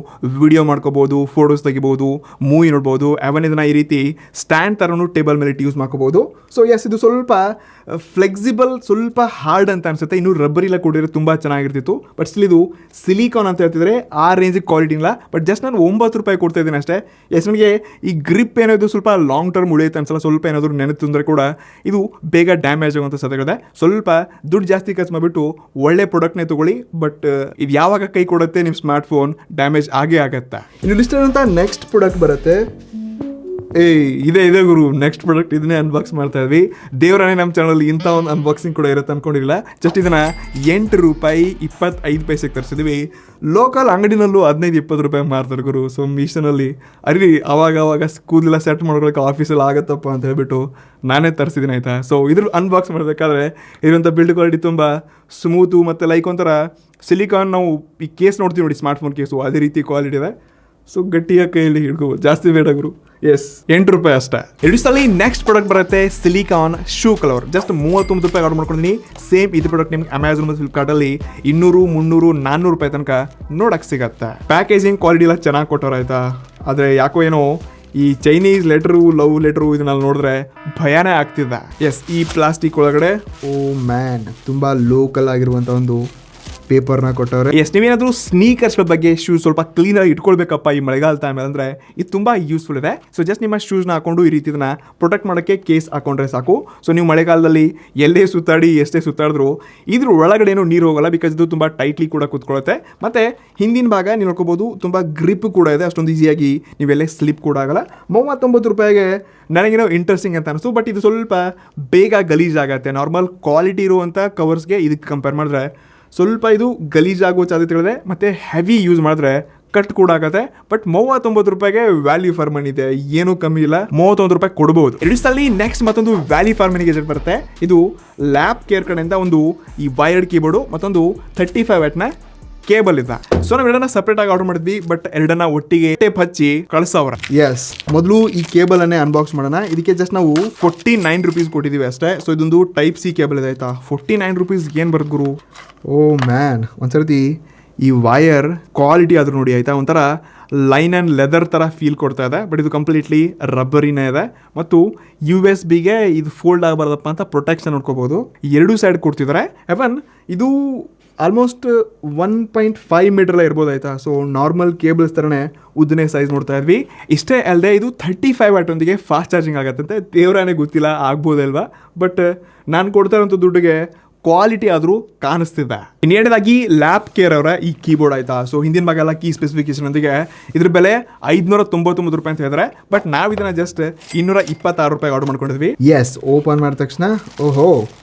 Speaker 1: ವಿಡಿಯೋ ಮಾಡ್ಕೋಬಹುದು, ಫೋಟೋಸ್ ತೆಗಿಬಹುದು, ಮೂವಿ ನೋಡ್ಬೋದು. ಅವನ್ ಇದನ್ನ ಈ ರೀತಿ ಸ್ಟ್ಯಾಂಡ್ ತರನು ಟೇಬಲ್ ಮೇಲೆ ಯೂಸ್ ಮಾಡ್ಕೋಬಹುದು. ಸೊ ಎಸ್ ಇದು ಸ್ವಲ್ಪ ಫ್ಲೆಕ್ಸಿಬಲ್, ಸ್ವಲ್ಪ ಹಾರ್ಡ್ ಅಂತ ಅನ್ಸುತ್ತೆ. ಇನ್ನು ರಬ್ಬರ್ ಇಲ್ಲ ಕೊಡಿದ್ರೆ ತುಂಬಾ ಚೆನ್ನಾಗಿರ್ತಿತ್ತು. ಬಟ್ ಸ್ಟಿಲ್ ಇದು ಸಿಲಿಕಾನ್ ಅಂತ ಹೇಳ್ತಿದ್ರೆ ಆ ರೇಂಜಿಗೆ ಕ್ವಾಲಿಟಿ ಇಲ್ಲ. ಬಟ್ ಜಸ್ಟ್ ನಾನು $9 ಕೊಡ್ತಾ ಇದ್ದೀನಿ ಅಷ್ಟೇ. ಎಸ್ ನನಗೆ ಈ ಗ್ರಿಪ್ ಏನಾದ್ರು ಸ್ವಲ್ಪ ಲಾಂಗ್ ಟರ್ಮ್ ಉಳಿಯುತ್ತೆ ಅನ್ಸಲ್ಲ. ಸ್ವಲ್ಪ ಏನಾದರೂ ನೆನೆತು ಅಂದರೆ ಕೂಡ ಇದು ಬೇಗ ಡ್ಯಾಮೇಜ್ ಆಗುವಂಥ ಸಾಧ್ಯತೆ. ಸ್ವಲ್ಪ ದುಡ್ಡು ಜಾಸ್ತಿ ಖರ್ಚು ಮಾಡಿಬಿಟ್ಟು ಒಳ್ಳೆ ಪ್ರಾಡಕ್ಟ್ನೇ ತಗೊಳ್ಳಿ. ಬಟ್ ಇದು ಯಾವಾಗ ಕೈ ಕೊಡುತ್ತೆ ನಿಮ್ಮ ಸ್ಮಾರ್ಟ್ ಫೋನ್ ಡ್ಯಾಮೇಜ್ ಆಗೇ ಆಗತ್ತೆ. ಇನ್ನು ಲಿಸ್ಟ್ ಅಂತ ನೆಕ್ಸ್ಟ್ ಪ್ರಾಡಕ್ಟ್ ಬರುತ್ತೆ. ಇದೇ ಗುರು ನೆಕ್ಸ್ಟ್ ಪ್ರಾಡಕ್ಟ್. ಇದನ್ನೇ ಅನ್ಬಾಕ್ಸ್ ಮಾಡ್ತಾ ಇದ್ವಿ. ದೇವರನೇ ನಮ್ಮ ಚಾನಲ್ ಇಂಥ ಒಂದು ಅನ್ಬಾಕ್ಸಿಂಗ್ ಕೂಡ ಇರುತ್ತೆ ಅನ್ಕೊಂಡಿರಲಿಲ್ಲ. ಜಸ್ಟ್ ಇದನ್ನ $8.25 ತರಿಸಿದ್ವಿ. ಲೋಕಲ್ ಅಂಗಡಿನಲ್ಲೂ $15-20 ಮಾರ್ತಾರೆ ಗುರು. ಸೊ ಮೀಶೋನಲ್ಲಿ ಅರಿ ಅವಾಗ ಕೂದಲೆಲ್ಲ ಸೆಟ್ ಮಾಡ್ಕೊಳಕ್ಕೆ ಆಫೀಸಲ್ಲಿ ಆಗತ್ತಪ್ಪ ಅಂತ ಹೇಳ್ಬಿಟ್ಟು ನಾನೇ ತರಿಸಿದ್ದೀನಿ ಆಯ್ತಾ. ಸೊ ಇದ್ರ ಅನ್ಬಾಕ್ಸ್ ಮಾಡಬೇಕಾದ್ರೆ ಇರುವಂಥ ಬಿಲ್ಡ್ ಕ್ವಾಲಿಟಿ ತುಂಬ ಸ್ಮೂತು ಮತ್ತು ಲೈಕ್ ಒಂಥರ ಸಿಲಿಕಾನ್. ನಾವು ಈ ಕೇಸ್ ನೋಡ್ತೀವಿ ನೋಡಿ, ಸ್ಮಾರ್ಟ್ ಫೋನ್ ಕೇಸು, ಅದೇ ರೀತಿ ಕ್ವಾಲಿಟಿ ಇದೆ. ಸೊ ಗಟ್ಟಿಯಾಗಿ ಕೈಯಲ್ಲಿ ಹಿಡ್ಕೋಬೋದು, ಜಾಸ್ತಿ ಬೇಡ ಗುರು. ಎಸ್ $8 ಅಷ್ಟೇ. ಎಡಿಸಲ್ಲಿ ನೆಕ್ಸ್ಟ್ ಪ್ರಾಡಕ್ಟ್ ಬರುತ್ತೆ silicon shoe colour. Just $39 order ಮಾಡ್ಕೊಂಡಿದ್ದೀನಿ. ಸೇಮ್ ಇದು ಪ್ರಾಡಕ್ಟ್ ನಿಮ್ಗೆ ಅಮೆಝಾನ್ ಮತ್ತು ಫ್ಲಿಪ್ಕಾರ್ಟಲ್ಲಿ $200, $300, $400 ತನಕ ನೋಡಕ್ಕೆ ಸಿಗತ್ತೆ. ಪ್ಯಾಕೇಜಿಂಗ್ ಕ್ವಾಲಿಟಿ ಎಲ್ಲ ಚೆನ್ನಾಗಿ ಕೊಟ್ಟವ್ರು ಆಯ್ತಾ. ಆದರೆ ಯಾಕೋ ಏನೋ ಈ ಚೈನೀಸ್ ಲೆಟ್ರು, ಲವ್ ಲೆಟ್ರು ಇದನ್ನೆಲ್ಲ ನೋಡಿದ್ರೆ ಭಯನೇ ಆಗ್ತಿದೆ. ಎಸ್ ಈ ಪ್ಲಾಸ್ಟಿಕ್ ಒಳಗಡೆ ಓ ಮ್ಯಾನ್ ತುಂಬ ಲೋಕಲ್ ಆಗಿರುವಂಥ ಒಂದು ಪೇಪರ್ನ ಕೊಟ್ಟವ್ರೆ. ಎಸ್ ನೀವೇನಾದರೂ ಸ್ನೀಕರ್ಸ್ಗಳ ಬಗ್ಗೆ ಶೂಸ್ ಸ್ವಲ್ಪ ಕ್ಲೀನಾಗಿ ಇಟ್ಕೊಳ್ಬೇಕಪ್ಪ ಈ ಮಳೆಗಾಲ ಟೈಮ್ ಅಂದರೆ ಇದು ತುಂಬ ಯೂಸ್ಫುಲ್ ಇದೆ. ಸೊ ಜಸ್ಟ್ ನಿಮ್ಮ ಶೂಸ್ನ ಹಾಕೊಂಡು ಈ ರೀತಿ ಇದನ್ನ ಪ್ರೊಟೆಕ್ಟ್ ಮಾಡೋಕ್ಕೆ ಕೇಸ್ ಹಾಕೊಂಡ್ರೆ ಸಾಕು. ಸೊ ನೀವು ಮಳೆಗಾಲದಲ್ಲಿ ಎಲ್ಲೇ ಸುತ್ತಾಡಿ ಎಷ್ಟೇ ಸುತ್ತಾಡಿದ್ರು ಇದ್ರ ಒಳಗಡೆ ಏನೋ ನೀರು ಹೋಗಲ್ಲ. ಬಿಕಾಸ್ ಇದು ತುಂಬ ಟೈಟ್ಲಿ ಕೂಡ ಕೂತ್ಕೊಳ್ಳುತ್ತೆ. ಮತ್ತು ಹಿಂದಿನ ಭಾಗ ನೀವು ನೋಡ್ಕೋಬೋದು ತುಂಬ ಗ್ರಿಪ್ ಕೂಡ ಇದೆ. ಅಷ್ಟೊಂದು ಈಸಿಯಾಗಿ ನೀವೆಲ್ಲೇ ಸ್ಲಿಪ್ ಕೂಡ ಆಗಲ್ಲ. $39 ನನಗೇನೋ ಇಂಟ್ರೆಸ್ಟಿಂಗ್ ಅಂತ ಅನಿಸ್ತು. ಬಟ್ ಇದು ಸ್ವಲ್ಪ ಬೇಗ ಗಲೀಜಾಗತ್ತೆ. ನಾರ್ಮಲ್ ಕ್ವಾಲಿಟಿ ಇರುವಂಥ ಕವರ್ಸ್ಗೆ ಇದಕ್ಕೆ ಕಂಪೇರ್ ಮಾಡಿದ್ರೆ ಸ್ವಲ್ಪ ಇದು ಗಲೀಜಾಗುವ ಸಾಧ್ಯತೆಗಳಿದೆ. ಮತ್ತು ಹೆವಿ ಯೂಸ್ ಮಾಡಿದ್ರೆ ಕಟ್ ಕೂಡ ಆಗುತ್ತೆ. ಬಟ್ $39 ವ್ಯಾಲ್ಯೂ ಫಾರ್ ಮನಿ ಇದೆ, ಏನೂ ಕಮ್ಮಿ ಇಲ್ಲ. $39 ಕೊಡ್ಬೋದು. ಎಡಿಸಲ್ಲಿ ನೆಕ್ಸ್ಟ್ ಮತ್ತೊಂದು ವ್ಯಾಲ್ಯೂ ಫಾರ್ ಮನಿ ಗ್ಯಾಜೆಟ್ ಬರುತ್ತೆ. ಇದು ಲ್ಯಾಪ್ ಕೇರ್ ಕಡೆಯಿಂದ ಒಂದು ಈ ವೈರ್ಡ್ ಕೀಬೋರ್ಡು, ಮತ್ತೊಂದು 35 ವ್ಯಾಟ್ನ ಕೇಬಲ್ ಇದೆ. ಸೊ ನಾವು ಎರಡನ್ನ ಸಪ್ರೇಟ್ ಆಗಿ ಆರ್ಡರ್ ಮಾಡಿದ್ವಿ, ಬಟ್ ಎರಡನ್ನ ಒಟ್ಟಿಗೆ ಟೇಪ್ ಹಚ್ಚಿ ಕಳ್ಸವ್ರ. ಎಸ್, ಮೊದಲು ಈ ಕೇಬಲ್ ಅನ್ನೇ ಅನ್ಬಾಕ್ಸ್ ಮಾಡೋಣ. ಇದಕ್ಕೆ ಜಸ್ಟ್ ನಾವು 49 ರುಪೀಸ್ ಕೊಟ್ಟಿದೀವಿ ಅಷ್ಟೇ. ಸೊ ಇದೊಂದು ಟೈಪ್ ಸಿ ಕೇಬಲ್ ಇದೆ ಆಯ್ತಾ. 49 ರುಪೀಸ್ ಏನ್ ಬರುತ್ತೆ ಗುರು? ಓ ಮ್ಯಾನ್, ಒಂದ್ಸರ್ತಿ ಈ ವೈರ್ ಕ್ವಾಲಿಟಿ ಆದ್ರೂ ನೋಡಿ ಆಯ್ತಾ, ಒಂಥರ ಲೈನ್ ಆ್ಯಂಡ್ ಲೆದರ್ ಥರ ಫೀಲ್ ಕೊಡ್ತಾ ಇದೆ. ಬಟ್ ಇದು ಕಂಪ್ಲೀಟ್ಲಿ ರಬ್ಬರಿನೇ ಇದೆ ಮತ್ತು USB-ಗೆ ಇದು ಫೋಲ್ಡ್ ಆಗಬಾರ್ದಪ್ಪ ಅಂತ ಪ್ರೊಟೆಕ್ಷನ್ ನೋಡ್ಕೋಬಹುದು. ಎರಡೂ ಸೈಡ್ ಕೊಡ್ತಿದ್ದಾರೆ. ಎವನ್ ಇದು ಆಲ್ಮೋಸ್ಟ್ 1.5 ಮೀಟರ್ ಇರ್ಬೋದು ಆಯ್ತಾ. ಸೊ ನಾರ್ಮಲ್ ಕೇಬಲ್ಸ್ ಥರನೇ ಉದ್ದನೇ ಸೈಜ್ ನೋಡ್ತಾ ಇದ್ವಿ. ಇಷ್ಟೇ ಅಲ್ಲದೆ ಇದು 35 ವಾಟೊಂದಿಗೆ ಫಾಸ್ಟ್ ಚಾರ್ಜಿಂಗ್ ಆಗುತ್ತಂತೆ. ದೇವರಾನೇ ಗೊತ್ತಿಲ್ಲ, ಆಗ್ಬೋದಲ್ವಾ. ಬಟ್ ನಾನು ಕೊಡ್ತಾ ಇರೋಂಥ ದುಡ್ಡಿಗೆ ಕ್ವಾಲಿಟಿ ಆದರೂ ಕಾಣಿಸ್ತಿದೆ. ಇನ್ನೇನದಾಗಿ ಲ್ಯಾಪ್ ಕೇರ್ ಅವರ ಈ ಕೀಬೋರ್ಡ್ ಆಯ್ತಾ. ಸೊ ಹಿಂದಿನ ಭಾಗ ಎಲ್ಲ ಕೀ ಸ್ಪೆಸಿಫಿಕೇಶನ್ ಒಂದಿಗೆ ಇದ್ರ ಬೆಲೆ 599 ರೂಪಾಯಿ ಅಂತ ಹೇಳಿದ್ರೆ, ಬಟ್ ನಾವು ಇದನ್ನ ಜಸ್ಟ್ 226 ರೂಪಾಯಿ ಆರ್ಡರ್ ಮಾಡ್ಕೊಂಡಿದ್ವಿ. ಎಸ್, ಓಪನ್ ಮಾಡಿದ ತಕ್ಷಣ ಓಹೋ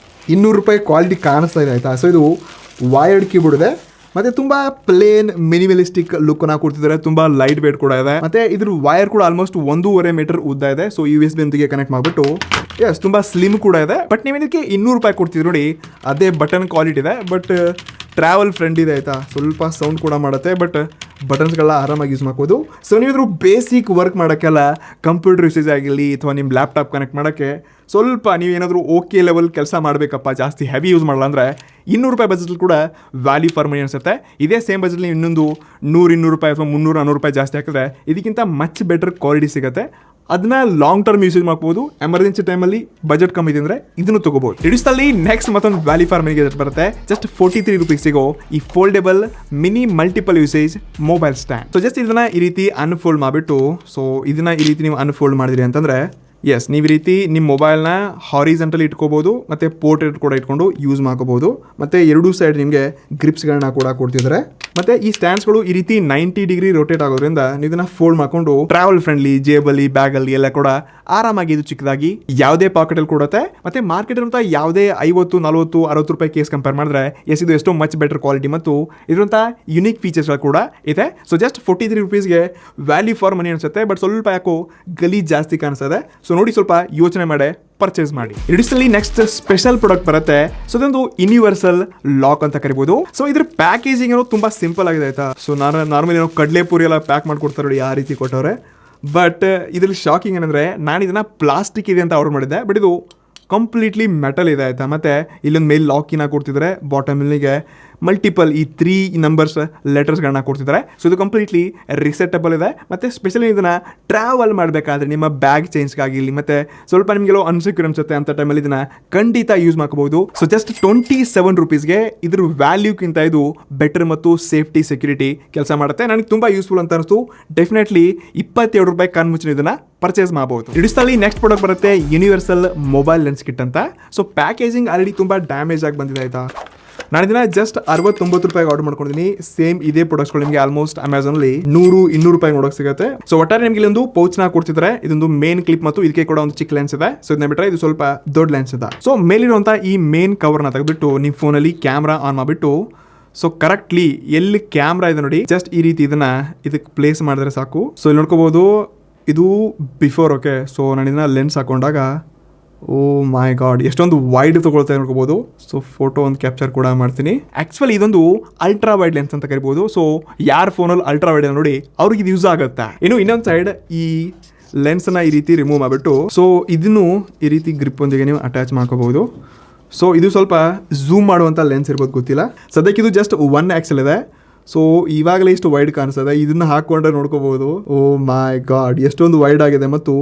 Speaker 1: 200 ರೂಪಾಯಿ ಕ್ವಾಲಿಟಿ ಕಾಣಿಸ್ತಾ ಇದೆ ಆಯ್ತಾ. ಸೊ ಇದು ವೈರ್ಡ್ ಕೀಬೋರ್ಡ್ ಇದೆ ಮತ್ತೆ ತುಂಬಾ ಪ್ಲೇನ್ ಮಿನಿಮಲಿಸ್ಟಿಕ್ ಲುಕ್ ಅನ್ನ ಕೊಡ್ತಿದ್ದಾರೆ. ತುಂಬಾ ಲೈಟ್ ವೇಟ್ ಕೂಡ ಇದೆ ಮತ್ತೆ ಇದ್ರ ವೈರ್ ಕೂಡ ಆಲ್ಮೋಸ್ಟ್ 1.5 ಮೀಟರ್ ಉದ್ದ ಇದೆ. ಸೊ USB ಒಂದಿಗೆ ಕನೆಕ್ಟ್ ಮಾಡ್ಬಿಟ್ಟು ಎಸ್ ತುಂಬಾ ಸ್ಲಿಮ್ ಕೂಡ ಇದೆ. ಬಟ್ ನೀವು ಇದಕ್ಕೆ 200 ರೂಪಾಯಿ ಕೊಡ್ತಿದ್ರು ನೋಡಿ, ಅದೇ ಬಟನ್ ಕ್ವಾಲಿಟಿ ಇದೆ. ಬಟ್ ಟ್ರಾವೆಲ್ ಫ್ರೆಂಡ್ ಇದೆ ಆಯ್ತಾ. ಸ್ವಲ್ಪ ಸೌಂಡ್ ಕೂಡ ಮಾಡುತ್ತೆ, ಬಟ್ ಬಟನ್ಸ್ಗಳನ್ನ ಆರಾಮಾಗಿ ಯೂಸ್ ಮಾಡ್ಬೋದು. ಸೊ ನೀವಿದ್ರು ಬೇಸಿಕ್ ವರ್ಕ್ ಮಾಡೋಕ್ಕೆಲ್ಲ ಕಂಪ್ಯೂಟರ್ ಯೂಸೇಜ್ ಆಗಿರಲಿ ಅಥವಾ ನಿಮ್ಮ ಲ್ಯಾಪ್ಟಾಪ್ ಕನೆಕ್ಟ್ ಮಾಡೋಕ್ಕೆ ಸ್ವಲ್ಪ ನೀವೇನಾದರೂ ಓಕೆ ಲೆವೆಲ್ ಕೆಲಸ ಮಾಡಬೇಕಪ್ಪ, ಜಾಸ್ತಿ ಹೆವಿ ಯೂಸ್ ಮಾಡಲ್ಲ ಅಂದರೆ 200 ರೂಪಾಯಿ ಬಜೆಟಲ್ಲಿ ಕೂಡ ವ್ಯಾಲ್ಯೂ ಫಾರ್ ಮನಿ ಅನಿಸುತ್ತೆ. ಇದೇ ಸೇಮ್ ಬಜೆಟ್ಲಿ ಇನ್ನೊಂದು 100-200 ರೂಪಾಯಿ ಅಥವಾ 300-400 ರೂಪಾಯಿ ಜಾಸ್ತಿ ಹಾಕಿದ್ರೆ ಇದಕ್ಕಿಂತ ಮಚ್ ಬೆಟರ್ ಕ್ವಾಲಿಟಿ ಸಿಗುತ್ತೆ. ಅದನ್ನ ಲಾಂಗ್ ಟರ್ಮ್ ಯೂಸೇಜ್ ಮಾಡ್ಬೋದು. ಎಮರ್ಜೆನ್ಸಿ ಟೈಮಲ್ಲಿ ಬಜೆಟ್ ಕಮ್ಮಿ ಇದೆ ಅಂದರೆ ಇದನ್ನು ತಗೋಬಹುದು. ಇಡಿಸ್ದಲ್ಲಿ ನೆಕ್ಸ್ಟ್ ಮತ್ತೊಂದು ವ್ಯಾಲ್ಯೂ ಫಾರ್ ಮನಿಗೆ ಬರುತ್ತೆ. ಜಸ್ಟ್ 43 ರೂಪೀಸ್ ಸಿಗೋ ಈ foldable mini multiple usage mobile stand. So just ಇದನ್ನ ಈ ರೀತಿ ಅನ್ಫೋಲ್ಡ್ ಮಾಡಿಬಿಟ್ಟು, ಸೊ ಇದನ್ನ ಈ ರೀತಿ ನೀವು ಅನ್ಫೋಲ್ಡ್ ಮಾಡಿದ್ರಿ ಅಂತಂದ್ರೆ ಎಸ್ ನೀವು ಈ ರೀತಿ ನಿಮ್ಮ ಮೊಬೈಲ್ನ ಹಾರಿಜೆಂಟಲಿ ಇಟ್ಕೋಬಹುದು ಮತ್ತೆ ಪೋರ್ಟ್ರೇಟ್ ಕೂಡ ಇಟ್ಕೊಂಡು ಯೂಸ್ ಮಾಡ್ಕೋಬಹುದು. ಮತ್ತೆ ಎರಡೂ ಸೈಡ್ ನಿಮಗೆ ಗ್ರಿಪ್ಸ್ಗಳನ್ನ ಕೂಡ ಕೊಡ್ತಿದ್ದಾರೆ. ಮತ್ತೆ ಈ ಸ್ಟ್ಯಾಂಡ್ಸ್ಗಳು ಈ ರೀತಿ 90 ಡಿಗ್ರಿ ರೊಟೇಟ್ ಆಗೋದ್ರಿಂದ ನೀವು ಇದನ್ನ ಫೋಲ್ಡ್ ಮಾಡ್ಕೊಂಡು ಟ್ರಾವೆಲ್ ಫ್ರೆಂಡ್ಲಿ ಜೇಬಲ್ಲಿ ಬ್ಯಾಗಲ್ಲಿ ಎಲ್ಲ ಕೂಡ ಆರಾಮಾಗಿ ಇದು ಚಿಕ್ಕದಾಗಿ ಯಾವುದೇ ಪಾಕೆಟಲ್ಲಿ ಕೊಡುತ್ತೆ. ಮತ್ತೆ ಮಾರ್ಕೆಟ್ ಇರುವಂಥ ಯಾವುದೇ 50, 40, 60 ರೂಪಾಯಿ ಕೇಸ್ ಕಂಪೇರ್ ಮಾಡಿದ್ರೆ ಎಸ್ ಇದು ಎಷ್ಟೋ ಮಚ್ ಬೆಟರ್ ಕ್ವಾಲಿಟಿ ಮತ್ತು ಇರುವಂಥ ಯುನಿಕ್ ಫೀಚರ್ಸ್ಗಳು ಕೂಡ ಇದೆ. ಸೊ ಜಸ್ಟ್ 43 ರುಪೀಸ್ಗೆ ವ್ಯಾಲ್ಯೂ ಫಾರ್ ಮನಿ ಅನಿಸುತ್ತೆ. ಬಟ್ ಸ್ವಲ್ಪ ಯಾಕೋ ಗಲೀಜ್ ಜಾಸ್ತಿ ಕಾಣಿಸ್ತದೆ. ಸೊ ನೋಡಿ ಸ್ವಲ್ಪ ಯೋಚನೆ ಮಾಡಿ ಪರ್ಚೇಸ್ ಮಾಡಿ. ಇಡಿಸ್ಟಲ್ಲಿ ನೆಕ್ಸ್ಟ್ ಸ್ಪೆಷಲ್ ಪ್ರಾಡಕ್ಟ್ ಬರುತ್ತೆ. ಸೊ ಇದೊಂದು ಯೂನಿವರ್ಸಲ್ ಲಾಕ್ ಅಂತ ಕರಿಬಹುದು. ಸೊ ಇದ್ರ ಪ್ಯಾಕೇಜಿಂಗ್ ಏನೋ ತುಂಬಾ ಸಿಂಪಲ್ ಆಗಿದೆ ಆಯ್ತಾ. ಸೊ ನಾರ್ಮಲಿ ಏನೋ ಕಡಲೆಪುರಿ ಎಲ್ಲ ಪ್ಯಾಕ್ ಮಾಡ್ಕೊಡ್ತಾರೆ ನೋಡಿ, ಆ ರೀತಿ ಕೊಟ್ಟವ್ರೆ. ಬಟ್ ಇದ್ರಲ್ಲಿ ಶಾಕಿಂಗ್ ಏನಂದ್ರೆ ನಾನು ಇದನ್ನ ಪ್ಲಾಸ್ಟಿಕ್ ಇದೆ ಅಂತ ಆರ್ಡರ್ ಮಾಡಿದ್ದೆ, ಬಟ್ ಇದು ಕಂಪ್ಲೀಟ್ಲಿ ಮೆಟಲ್ ಇದೆ ಆಯ್ತಾ. ಮತ್ತೆ ಇಲ್ಲೊಂದು ಮೇಲ್ ಲಾಕಿನ ಕೊಡ್ತಿದ್ದಾರೆ, ಬಾಟಮ್ಗೆ ಮಲ್ಟಿಪಲ್ ಈ 3 ನಂಬರ್ಸ್ ಲೆಟರ್ಸ್ಗಳನ್ನ ಕೊಡ್ತಿದ್ದಾರೆ. ಸೊ ಇದು ಕಂಪ್ಲೀಟ್ಲಿ ರಿಸೆಟಬಲ್ ಇದೆ. ಮತ್ತೆ ಸ್ಪೆಷಲಿ ಇದನ್ನ ಟ್ರಾವೆಲ್ ಮಾಡಬೇಕಾದ್ರೆ ನಿಮ್ಮ ಬ್ಯಾಗ್ ಚೇಂಜ್ಗಾಗಿರಲಿ ಮತ್ತೆ ಸ್ವಲ್ಪ ನಿಮಗೆಲ್ಲೋ ಅನ್ಸೆಕ್ಯೂರ್ ಅನ್ಸುತ್ತೆ ಅಂತ ಟೈಮಲ್ಲಿ ಇದನ್ನ ಖಂಡಿತ ಯೂಸ್ ಮಾಡ್ಕೋಬಹುದು. ಸೊ ಜಸ್ಟ್ 27 ರುಪೀಸ್ಗೆ ಇದ್ರ ವ್ಯಾಲ್ಯೂಕ್ಕಿಂತ ಇದು ಬೆಟರ್ ಮತ್ತು ಸೇಫ್ಟಿ ಸೆಕ್ಯೂರಿಟಿ ಕೆಲಸ ಮಾಡುತ್ತೆ. ನನಗೆ ತುಂಬಾ ಯೂಸ್ಫುಲ್ ಅಂತ ಅನಿಸ್ತು. ಡೆಫಿನೆಟ್ಲಿ 27 ರೂಪಾಯಿ ಕಣ್ಮುಚ್ಚಿನ ಇದನ್ನ ಪರ್ಚೇಸ್ ಮಾಡಬಹುದು. ಇಡಿಸ್ಟಲ್ಲಿ ನೆಕ್ಸ್ಟ್ ಪ್ರಾಡಕ್ಟ್ ಬರುತ್ತೆ ಯೂನಿವರ್ಸಲ್ ಮೊಬೈಲ್ ಲೆನ್ಸ್ ಕಿಟ್ ಅಂತ. ಸೊ ಪ್ಯಾಕೇಜಿಂಗ್ ಆಲ್ರೆಡಿ ತುಂಬಾ ಡ್ಯಾಮೇಜ್ ಆಗಿ ಬಂದಿದೆ ಆಯ್ತಾ. ನಾನು ಇದನ್ನ ಜಸ್ಟ್ 69 ರೂಪಾಯಿಗೆ ಆರ್ಡರ್ ಮಾಡ್ಕೊಂಡಿದ್ದೀನಿ. ಸೇಮ್ ಇದೇ ಪ್ರಾಡಕ್ಟ್ಸ್ಗಳು ನಿಮಗೆ ಆಲ್ಮೋಸ್ಟ್ ಅಮೆಝಾನಲ್ಲಿ 100-200 ರೂಪಾಯಿ ನೋಡೋಕೆ ಸಿಗುತ್ತೆ. ಸೊ ಒಟ್ಟಾರೆ ನಿಮಗೆ ಇಲ್ಲೊಂದು ಪೌಚ್ನ ಕೊಡ್ತಿದ್ದಾರೆ. ಇದೊಂದು ಮೇನ್ ಕ್ಲಿಪ್ ಮತ್ತು ಇದಕ್ಕೆ ಕೂಡ ಒಂದು ಚಿಕ್ಕ ಲೆನ್ಸ್ ಇದೆ. ಸೊ ಇದನ್ನ ಬಿಟ್ಟರೆ ಇದು ಸ್ವಲ್ಪ ದೊಡ್ಡ ಲೆನ್ಸ್ ಇದೆ. ಸೊ ಮೇಲಿರುವಂಥ ಈ ಮೇನ್ ಕವರ್ನ ತೆಗೆದ್ಬಿಟ್ಟು ನಿಮ್ಮ ಫೋನಲ್ಲಿ ಕ್ಯಾಮ್ರಾ ಆನ್ ಮಾಡಿಬಿಟ್ಟು, ಸೊ ಕರೆಕ್ಟ್ಲಿ ಎಲ್ಲಿ ಕ್ಯಾಮ್ರಾ ಇದೆ ನೋಡಿ, ಜಸ್ಟ್ ಈ ರೀತಿ ಇದಕ್ಕೆ ಪ್ಲೇಸ್ ಮಾಡಿದ್ರೆ ಸಾಕು. ಸೊ ಇಲ್ಲಿ ನೋಡ್ಕೋಬಹುದು, ಇದು ಬಿಫೋರ್. ಓಕೆ, ಸೊ ನಾನು ಇದನ್ನ ಲೆನ್ಸ್ ಹಾಕೊಂಡಾಗ ಓ ಮೈ ಗಾಡ್ ಎಷ್ಟೊಂದು ವೈಡ್ ತೊಗೊಳ್ತಾ ನೋಡ್ಕೋಬಹುದು. ಸೊ ಫೋಟೋ ಒಂದು ಕ್ಯಾಪ್ಚರ್ ಕೂಡ ಮಾಡ್ತೀನಿ. ಆ್ಯಕ್ಚುಲಿ ಇದೊಂದು ಅಲ್ಟ್ರಾ ವೈಡ್ ಲೆನ್ಸ್ ಅಂತ ಕರಿಬೋದು. ಸೊ ಯಾರ ಫೋನಲ್ಲಿ ಅಲ್ಟ್ರಾ ವೈಡ್ ನೋಡಿ ಅವ್ರಿಗೆ ಇದು ಯೂಸ್ ಆಗುತ್ತೆ. ಇನ್ನು ಇನ್ನೊಂದು ಸೈಡ್ ಈ ಲೆನ್ಸ್ನ ಈ ರೀತಿ ರಿಮೂವ್ ಮಾಡಿಬಿಟ್ಟು, ಸೊ ಇದನ್ನು ಈ ರೀತಿ ಗ್ರಿಪ್ ಒಂದಿಗೆ ನೀವು ಅಟ್ಯಾಚ್ ಮಾಡ್ಕೋಬಹುದು. ಸೊ ಇದು ಸ್ವಲ್ಪ ಝೂಮ್ ಮಾಡುವಂಥ ಲೆನ್ಸ್ ಇರ್ಬೋದು, ಗೊತ್ತಿಲ್ಲ. ಸದ್ಯಕ್ಕೆ ಇದು ಜಸ್ಟ್ 1 XL ಇದೆ. ಸೊ ಇವಾಗಲೇ ಇಷ್ಟು ವೈಡ್ ಕಾಣಿಸ್ತದೆ. ಇದನ್ನ ಹಾಕೊಂಡ್ರೆ ನೋಡ್ಕೋಬಹುದು. ಓ ಮೈ ಗಾಡ್ ಎಷ್ಟೊಂದು ವೈಡ್ ಆಗಿದೆ ಮತ್ತು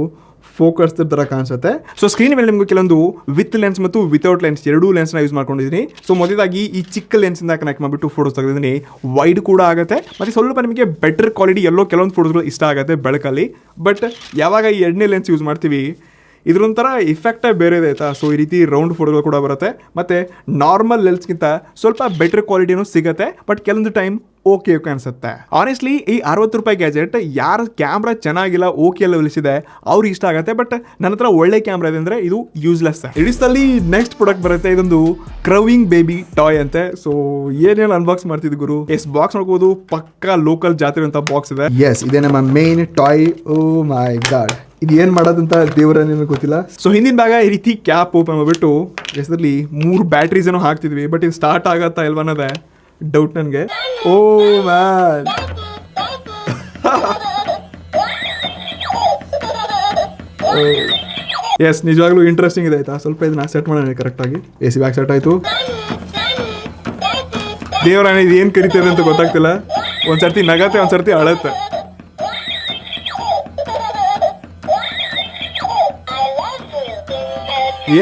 Speaker 1: ಫೋಕಸ್ ಥರ ಕಾಣಿಸುತ್ತೆ. ಸೊ ಸ್ಕ್ರೀನ್ ಮೇಲೆ ನಿಮಗೆ ಕೆಲವೊಂದು ವಿತ್ ಲೆನ್ಸ್ ಮತ್ತು ವಿತೌಟ್ ಲೆನ್ಸ್ ಎರಡೂ ಲೆನ್ಸ್ನ ಯೂಸ್ ಮಾಡ್ಕೊಂಡಿದ್ದೀನಿ. ಸೊ ಮೊದಲಾಗಿ ಈ ಚಿಕ್ಕ ಲೆನ್ಸಿಂದ ಕನೆಕ್ಟ್ ಮಾಡಿಬಿಟ್ಟು ಫೋಟೋಸ್ ತೆಗೆದಿದ್ದೀನಿ. ವೈಡ್ ಕೂಡ ಆಗುತ್ತೆ ಮತ್ತು ಸ್ವಲ್ಪ ನಿಮಗೆ ಬೆಟರ್ ಕ್ವಾಲಿಟಿ ಎಲ್ಲೋ ಕೆಲವೊಂದು ಫೋಟೋಸ್ಗಳು ಇಷ್ಟ ಆಗುತ್ತೆ ಬೆಳಕಲ್ಲಿ. ಬಟ್ ಯಾವಾಗ ಈ 2ನೇ ಲೆನ್ಸ್ ಯೂಸ್ ಮಾಡ್ತೀವಿ ಇದ್ರೊಂಥರ ಇಫೆಕ್ಟೇ ಬೇರೆ ಇದೆ ಆಯ್ತಾ. ಸೊ ಈ ರೀತಿ ರೌಂಡ್ ಫೋಟೋಗಳು ಕೂಡ ಬರುತ್ತೆ ಮತ್ತು ನಾರ್ಮಲ್ ಲೆನ್ಸ್ಗಿಂತ ಸ್ವಲ್ಪ ಬೆಟರ್ ಕ್ವಾಲಿಟಿನೂ ಸಿಗುತ್ತೆ. ಬಟ್ ಕೆಲವೊಂದು ಟೈಮ್ ಓಕೆ ಅನಿಸುತ್ತೆ. ಆನೆಸ್ಟ್ಲಿ ಈ 60 ರೂಪಾಯಿ ಗ್ಯಾಜೆಟ್ ಯಾರ ಕ್ಯಾಮ್ರಾ ಚೆನ್ನಾಗಿಲ್ಲ, ಓಕೆ ಲೆವೆಲ್ಸ್ ಇದೆ ಅವ್ರಿಗೆ ಇಷ್ಟ ಆಗುತ್ತೆ. ಬಟ್ ನನ್ನ ಹತ್ರ ಒಳ್ಳೆ ಕ್ಯಾಮ್ರಾ ಇದೆ ಅಂದರೆ ಇದು ಯೂಸ್ಲೆಸ್. ಇಡಿಸ್ಟಲ್ಲಿ ನೆಕ್ಸ್ಟ್ ಪ್ರಾಡಕ್ಟ್ ಬರುತ್ತೆ. ಇದೊಂದು ಕ್ರವಿಂಗ್ ಬೇಬಿ ಟಾಯ್ ಅಂತೆ. ಸೊ ಏನೇನು ಅನ್ಬಾಕ್ಸ್ ಮಾಡ್ತಿದ್ದು ಗುರು. ಎಸ್ ಬಾಕ್ಸ್ ನೋಡ್ಬೋದು, ಪಕ್ಕಾ ಲೋಕಲ್ ಜಾತ್ರೆ ಅಂತ ಬಾಕ್ಸ್ ಇದೆ. ಎಸ್ ಇದೇ ನಮ್ಮ ಮೇನ್ ಟಾಯ್. ಓ ಮೈ ಗಾಡ್ ಇದು ಏನು ಮಾಡೋದಂತ ದೇವರನ್ನೇನು ಗೊತ್ತಿಲ್ಲ. ಸೊ ಹಿಂದಿನ ಭಾಗ ಈ ರೀತಿ ಕ್ಯಾಪ್ ಓಪನ್ ಮಾಡಿಬಿಟ್ಟು ಇದರಲ್ಲಿ 3 ಬ್ಯಾಟ್ರೀಸ್ ಏನೋ ಹಾಕ್ತಿದ್ವಿ. ಬಟ್ ಇದು ಸ್ಟಾರ್ಟ್ ಆಗತ್ತಾ ಇಲ್ವ ಅನ್ನೋದೇ ಡೌಟ್ ನನಗೆ. ಓ ಮ್ಯಾನ್, ಎಸ್ ನಿಜವಾಗ್ಲೂ ಇಂಟ್ರೆಸ್ಟಿಂಗ್ ಇದೆ ಆಯ್ತಾ. ಸ್ವಲ್ಪ ಇದನ್ನ ಸೆಟ್ ಮಾಡೋಣ ಕರೆಕ್ಟಾಗಿ. AC ಬ್ಯಾಗ್ ಸೆಟ್ ಆಯಿತು. ದೇವರಾಣ ಇದು ಏನು ಕರಿತದೆ ಅಂತ ಗೊತ್ತಾಗ್ತಿಲ್ಲ. ಒಂದ್ಸರ್ತಿ ನಗತ್ತೆ, ಒಂದ್ಸರ್ತಿ ಅಳತ್ತೆ.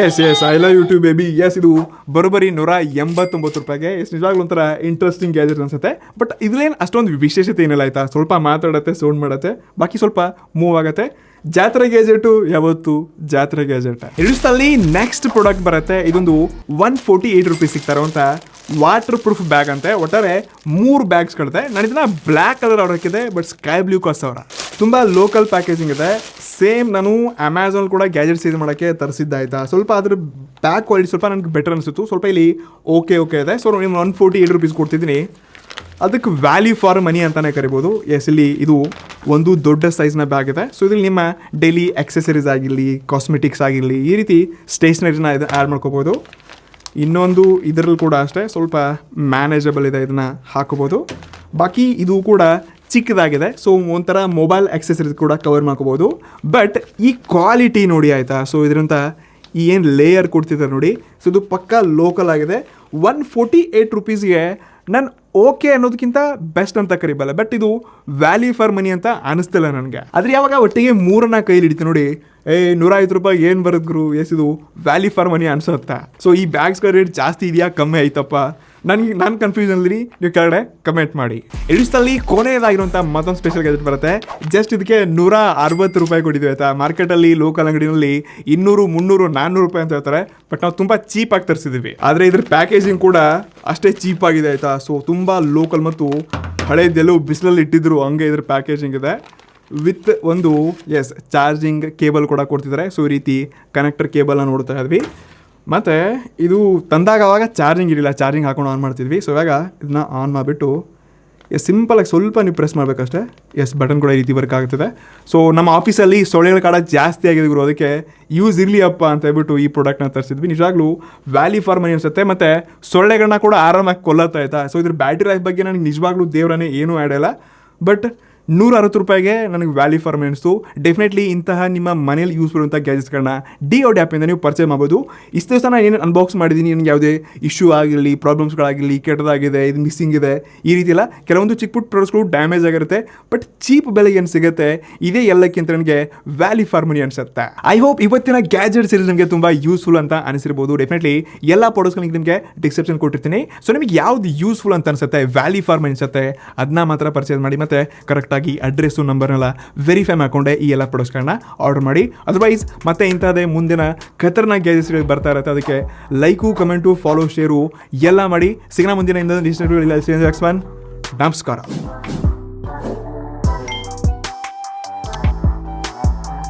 Speaker 1: Yes I love YouTube baby. Yes ಇದು ಬರೋಬ್ಬರಿ 189 ರೂಪಾಯಿಗೆ. ಎಸ್ ನಿಜವಾಗ್ಲೂ ಒಂಥರ ಇಂಟ್ರೆಸ್ಟಿಂಗ್ ಗ್ಯಾಜೆಟ್ ಅನ್ಸುತ್ತೆ. ಬಟ್ ಇದ್ರೇನು ಅಷ್ಟೊಂದು ವಿಶೇಷತೆ ಏನಿಲ್ಲ ಆಯ್ತಾ. ಸ್ವಲ್ಪ ಮಾತಾಡತ್ತೆ, ಸೌಂಡ್ ಮಾಡತ್ತೆ, ಬಾಕಿ ಸ್ವಲ್ಪ ಮೂವ್ ಆಗತ್ತೆ. ಜಾತ್ರೆ ಗ್ಯಾಜೆಟು ಯಾವತ್ತು ಜಾತ್ರೆ ಗ್ಯಾಜೆಟ್. ಇಳಿಸ್ತಲ್ಲಿ ನೆಕ್ಸ್ಟ್ ಪ್ರಾಡಕ್ಟ್ ಬರುತ್ತೆ. ಇದೊಂದು 148 ರೂಪೀಸ್ ಸಿಗ್ತಾರೋ ಅಂತ ವಾಟರ್ ಪ್ರೂಫ್ ಬ್ಯಾಗ್ ಅಂತೆ. ಒಟ್ಟಾರೆ 3 ಬ್ಯಾಗ್ಸ್ ಕಳುತ್ತೆ. ನಾನು ಇದನ್ನ ಬ್ಲ್ಯಾಕ್ ಕಲರ್ ಆರ್ಡರ್ ಹಾಕಿದೆ, ಬಟ್ ಸ್ಕೈ ಬ್ಲೂ ಕಾಸ್ಟ್ ಅವರ. ತುಂಬ ಲೋಕಲ್ ಪ್ಯಾಕೇಜಿಂಗ್ ಇದೆ. ಸೇಮ್ ನಾನು ಅಮೆಝಾನ್ ಕೂಡ ಗ್ಯಾಜೆಟ್ಸ್ ಇದು ಮಾಡೋಕ್ಕೆ ತರಿಸಿದ್ದಾಯ್ತಾ. ಸ್ವಲ್ಪ ಅದ್ರ ಬ್ಯಾಗ್ ಕ್ವಾಲಿಟಿ ಸ್ವಲ್ಪ ನನಗೆ ಬೆಟರ್ ಅನಿಸಿತ್ತು. ಸ್ವಲ್ಪ ಇಲ್ಲಿ ಓಕೆ ಇದೆ. ಸೊ ನೀವು 148 ರೂಪೀಸ್ ಕೊಡ್ತಿದ್ದೀನಿ. ಅದಕ್ಕೆ ವ್ಯಾಲ್ಯೂ ಫಾರ್ ಮನಿ ಅಂತಲೇ ಕರಿಬೋದು. ಎಸ್ ಇಲ್ಲಿ ಇದು ಒಂದು ದೊಡ್ಡ ಸೈಜ್ನ ಬ್ಯಾಗ್ ಇದೆ. ಸೊ ಇದ್ರಲ್ಲಿ ನಿಮ್ಮ ಡೈಲಿ ಆಕ್ಸೆಸರೀಸ್ ಆಗಿರಲಿ, ಕಾಸ್ಮೆಟಿಕ್ಸ್ ಆಗಿರಲಿ, ಈ ರೀತಿ ಸ್ಟೇಷ್ನರಿನ ಇದು ಆ್ಯಡ್ ಮಾಡ್ಕೋಬೋದು. ಇನ್ನೊಂದು ಇದರಲ್ಲಿ ಕೂಡ ಅಷ್ಟೇ ಸ್ವಲ್ಪ ಮ್ಯಾನೇಜಬಲ್ ಇದೆ, ಇದನ್ನು ಹಾಕೋಬೋದು. ಬಾಕಿ ಇದು ಕೂಡ ಚಿಕ್ಕದಾಗಿದೆ. ಸೊ ಒಂಥರ ಮೊಬೈಲ್ ಆಕ್ಸೆಸರೀಸ್ ಕೂಡ ಕವರ್ ಮಾಡ್ಕೋಬೋದು. ಬಟ್ ಈ ಕ್ವಾಲಿಟಿ ನೋಡಿ ಆಯಿತಾ. ಸೊ ಇದರಿಂದ ಈ ಏನು ಲೇಯರ್ ಕೊಡ್ತಿದ್ದಾರೆ ನೋಡಿ. ಸೊ ಇದು ಪಕ್ಕಾ ಲೋಕಲ್ ಆಗಿದೆ. 148 ರೂಪೀಸ್ಗೆ ನಾನು ಓಕೆ ಅನ್ನೋದಕ್ಕಿಂತ ಬೆಸ್ಟ್ ಅಂತ ಕರಿಬಲ್ಲ. ಬಟ್ ಇದು ವ್ಯಾಲ್ಯೂ ಫಾರ್ ಮನಿ ಅಂತ ಅನಿಸ್ತಿಲ್ಲ ನನಗೆ. ಆದರೆ ಯಾವಾಗ ಒಟ್ಟಿಗೆ 3 ಕೈಲಿ ಹಿಡಿತೀನಿ ನೋಡಿ, 150 ರೂಪಾಯಿ ಏನು ಬರೋದು ಎಸ್ ಇದು ವ್ಯಾಲ್ಯೂ ಫಾರ್ ಮನಿ ಅನ್ಸುತ್ತಾ. ಸೊ ಈ ಬ್ಯಾಗ್ಸ್ಗಳ ರೇಟ್ ಜಾಸ್ತಿ ಇದೆಯಾ ಕಮ್ಮಿ ಆಯ್ತಪ್ಪ, ನಾನು ಕನ್ಫ್ಯೂಷನಲ್ಲಿ ನೀವು ಕೆಳಗಡೆ ಕಮೆಂಟ್ ಮಾಡಿ. ಎಡಿಸ್ಟಲ್ಲಿ ಕೊನೆಯದಾಗಿರುವಂಥ ಮತ್ತೊಂದು ಸ್ಪೆಷಲ್ ಗ್ಯಾಜೆಟ್ ಬರುತ್ತೆ. ಜಸ್ಟ್ ಇದಕ್ಕೆ 160 ರೂಪಾಯಿ ಕೊಟ್ಟಿದ್ವಿ ಆಯಿತಾ. ಮಾರ್ಕೆಟಲ್ಲಿ ಲೋಕಲ್ ಅಂಗಡಿನಲ್ಲಿ 200, 300, 400 ರೂಪಾಯಿ ಅಂತ ಹೇಳ್ತಾರೆ. ಬಟ್ ನಾವು ತುಂಬ ಚೀಪಾಗಿ ತರಿಸಿದ್ದೀವಿ. ಆದರೆ ಇದ್ರ ಪ್ಯಾಕೇಜಿಂಗ್ ಕೂಡ ಅಷ್ಟೇ ಚೀಪಾಗಿದೆ ಆಯಿತಾ. ಸೊ ತುಂಬ ಲೋಕಲ್ ಮತ್ತು ಹಳೇದೆಲ್ಲೂ ಬಿಸಿಲಲ್ಲಿ ಇಟ್ಟಿದ್ರು ಹಂಗೆ ಇದ್ರ ಪ್ಯಾಕೇಜಿಂಗ್ ಇದೆ. ವಿತ್ ಒಂದು ಚಾರ್ಜಿಂಗ್ ಕೇಬಲ್ ಕೂಡ ಕೊಡ್ತಿದ್ದಾರೆ. ಸೊ ಈ ರೀತಿ ಕನೆಕ್ಟರ್ ಕೇಬಲ್ನ ನೋಡ್ತಾ ಇದ್ವಿ. ಮತ್ತು ಇದು ತಂದಾಗ ಅವಾಗ ಚಾರ್ಜಿಂಗ್ ಇರಲಿಲ್ಲ, ಚಾರ್ಜಿಂಗ್ ಹಾಕೊಂಡು ಆನ್ ಮಾಡ್ತಿದ್ವಿ. ಸೊ ಇವಾಗ ಇದನ್ನ ಆನ್ ಮಾಡಿಬಿಟ್ಟು ಸಿಂಪಲಾಗಿ ಸ್ವಲ್ಪ ನೀವು ಪ್ರೆಸ್ ಮಾಡಬೇಕಷ್ಟೇ. ಬಟನ್ ಕೂಡ ಈ ರೀತಿ ವರ್ಕ್ ಆಗ್ತದೆ. ಸೊ ನಮ್ಮ ಆಫೀಸಲ್ಲಿ ಸೊಳ್ಳೆಗಳ ಕಾಡ ಜಾಸ್ತಿ ಆಗಿದ್ರು, ಅದಕ್ಕೆ ಯೂಸ್ ಇರಲಿ ಅಪ್ಪ ಅಂತ ಹೇಳ್ಬಿಟ್ಟು ಈ ಪ್ರಾಡಕ್ಟ್ನ ತರಿಸಿದ್ವಿ. ನಿಜವಾಗ್ಲೂ ವ್ಯಾಲ್ಯೂ ಫಾರ್ ಮನಿ ಅನಿಸುತ್ತೆ. ಮತ್ತು ಸೊಳ್ಳೆಗಳನ್ನ ಕೂಡ ಆರಾಮಾಗಿ ಕೊಲ್ಲತ್ತಾ ಆಯ್ತಾ. ಸೊ ಇದ್ರ ಬ್ಯಾಟ್ರಿ ಲೈಫ್ ಬಗ್ಗೆ ನನಗೆ ನಿಜವಾಗ್ಲೂ ದೇವರನ್ನೇ ಏನೂ ಆಡಿಲ್ಲ. ಬಟ್ 160 ರೂಪಾಯಿಗೆ ನನಗೆ ವ್ಯಾಲ್ಯೂ ಫಾರ್ ಮನಿ ಅನಿಸ್ತು. ಡೆಫಿನೆಟ್ಲಿ ಇಂತಹ ನಿಮ್ಮ ಮನೇಲಿ ಯೂಸ್ ಮಾಡುವಂಥ ಗ್ಯಾಜೆಟ್ಸ್ಗಳನ್ನ DOD ಆ್ಯಪಿಂದ ನೀವು ಪರ್ಚೇಸ್ ಮಾಡ್ಬೋದು. ಇಷ್ಟು ದಿವಸ ನಾನು ಏನೇನು ಅನ್ಬಾಕ್ಸ್ ಮಾಡಿದ್ದೀನಿ, ನನಗೆ ಯಾವುದೇ ಇಶ್ಯೂ ಆಗಿರಲಿ, ಪ್ರಾಬ್ಲಮ್ಸ್ಗಳಾಗಿರಲಿ, ಕೆಟ್ಟದಾಗಿದೆ, ಇದು ಮಿಸ್ಸಿಂಗ್ ಇದೆ, ಈ ರೀತಿ ಎಲ್ಲ ಕೆಲವೊಂದು ಚಿಕ್ಕ ಪುಟ್ಟ ಪ್ರಾಡಕ್ಟ್ಸ್ಗಳು ಡ್ಯಾಮೇಜ್ ಆಗಿರುತ್ತೆ. ಬಟ್ ಚೀಪ್ ಬೆಲೆಗೆ ಏನು ಸಿಗುತ್ತೆ, ಇದೇ ಎಲ್ಲಕ್ಕಿಂತ ನನಗೆ ವ್ಯಾಲ್ಯೂ ಫಾರ್ ಮನಿ ಅನಿಸುತ್ತೆ. ಐ ಹೋಪ್ ಇವತ್ತಿನ ಗ್ಯಾಜೆಟ್ ಸೀರೀಸ್ ನಿಮಗೆ ತುಂಬ ಯೂಸ್ಫುಲ್ ಅಂತ ಅನಿಸಿರ್ಬೋದು. ಡೆಫಿನೆಟ್ಲಿ ಎಲ್ಲ ಪ್ರಾಡಕ್ಟ್ಸ್ಗಳಿಗೆ ನಿಮಗೆ ಡಿಸ್ಕ್ರಿಪ್ಷನ್ ಕೊಟ್ಟಿರ್ತೀನಿ. ಸೊ ನಿಮಗೆ ಯಾವ್ದು ಯೂಸ್ಫುಲ್ ಅಂತ ಅನಿಸುತ್ತೆ, ವ್ಯಾಲ್ಯೂ ಫಾರ್ ಮನಿ ಅನಿಸುತ್ತೆ, ಅದನ್ನ ಮಾತ್ರ ಪರ್ಚೇಸ್ ಮಾಡಿ. ಮತ್ತು ಕರೆಕ್ಟಾಗಿ ಅಡ್ರೆಸ್ಸು ನಂಬರ್ನೆಲ್ಲ ವೆರಿಫೈ ಮಾಡ್ಕೊಂಡೆ ಈ ಎಲ್ಲ ಪ್ರಾಡಕ್ಟ್ಸ್ಗಳನ್ನ ಆರ್ಡರ್ ಮಾಡಿ. ಅದರ್ವೈಸ್ ಮತ್ತೆ ಇಂಥದ್ದೇ ಮುಂದಿನ ಖತರ್ನಾಕ್ ಗ್ಯಾಜೆಟ್ಸ್ಗಳು ಬರ್ತಾ ಇರುತ್ತೆ. ಅದಕ್ಕೆ ಲೈಕು, ಕಮೆಂಟು, ಫಾಲೋ, ಶೇರು ಎಲ್ಲ ಮಾಡಿ. ಸಿಗೋಣ ಮುಂದಿನ ಇನ್ನೊಂದು ನಮಸ್ಕಾರ.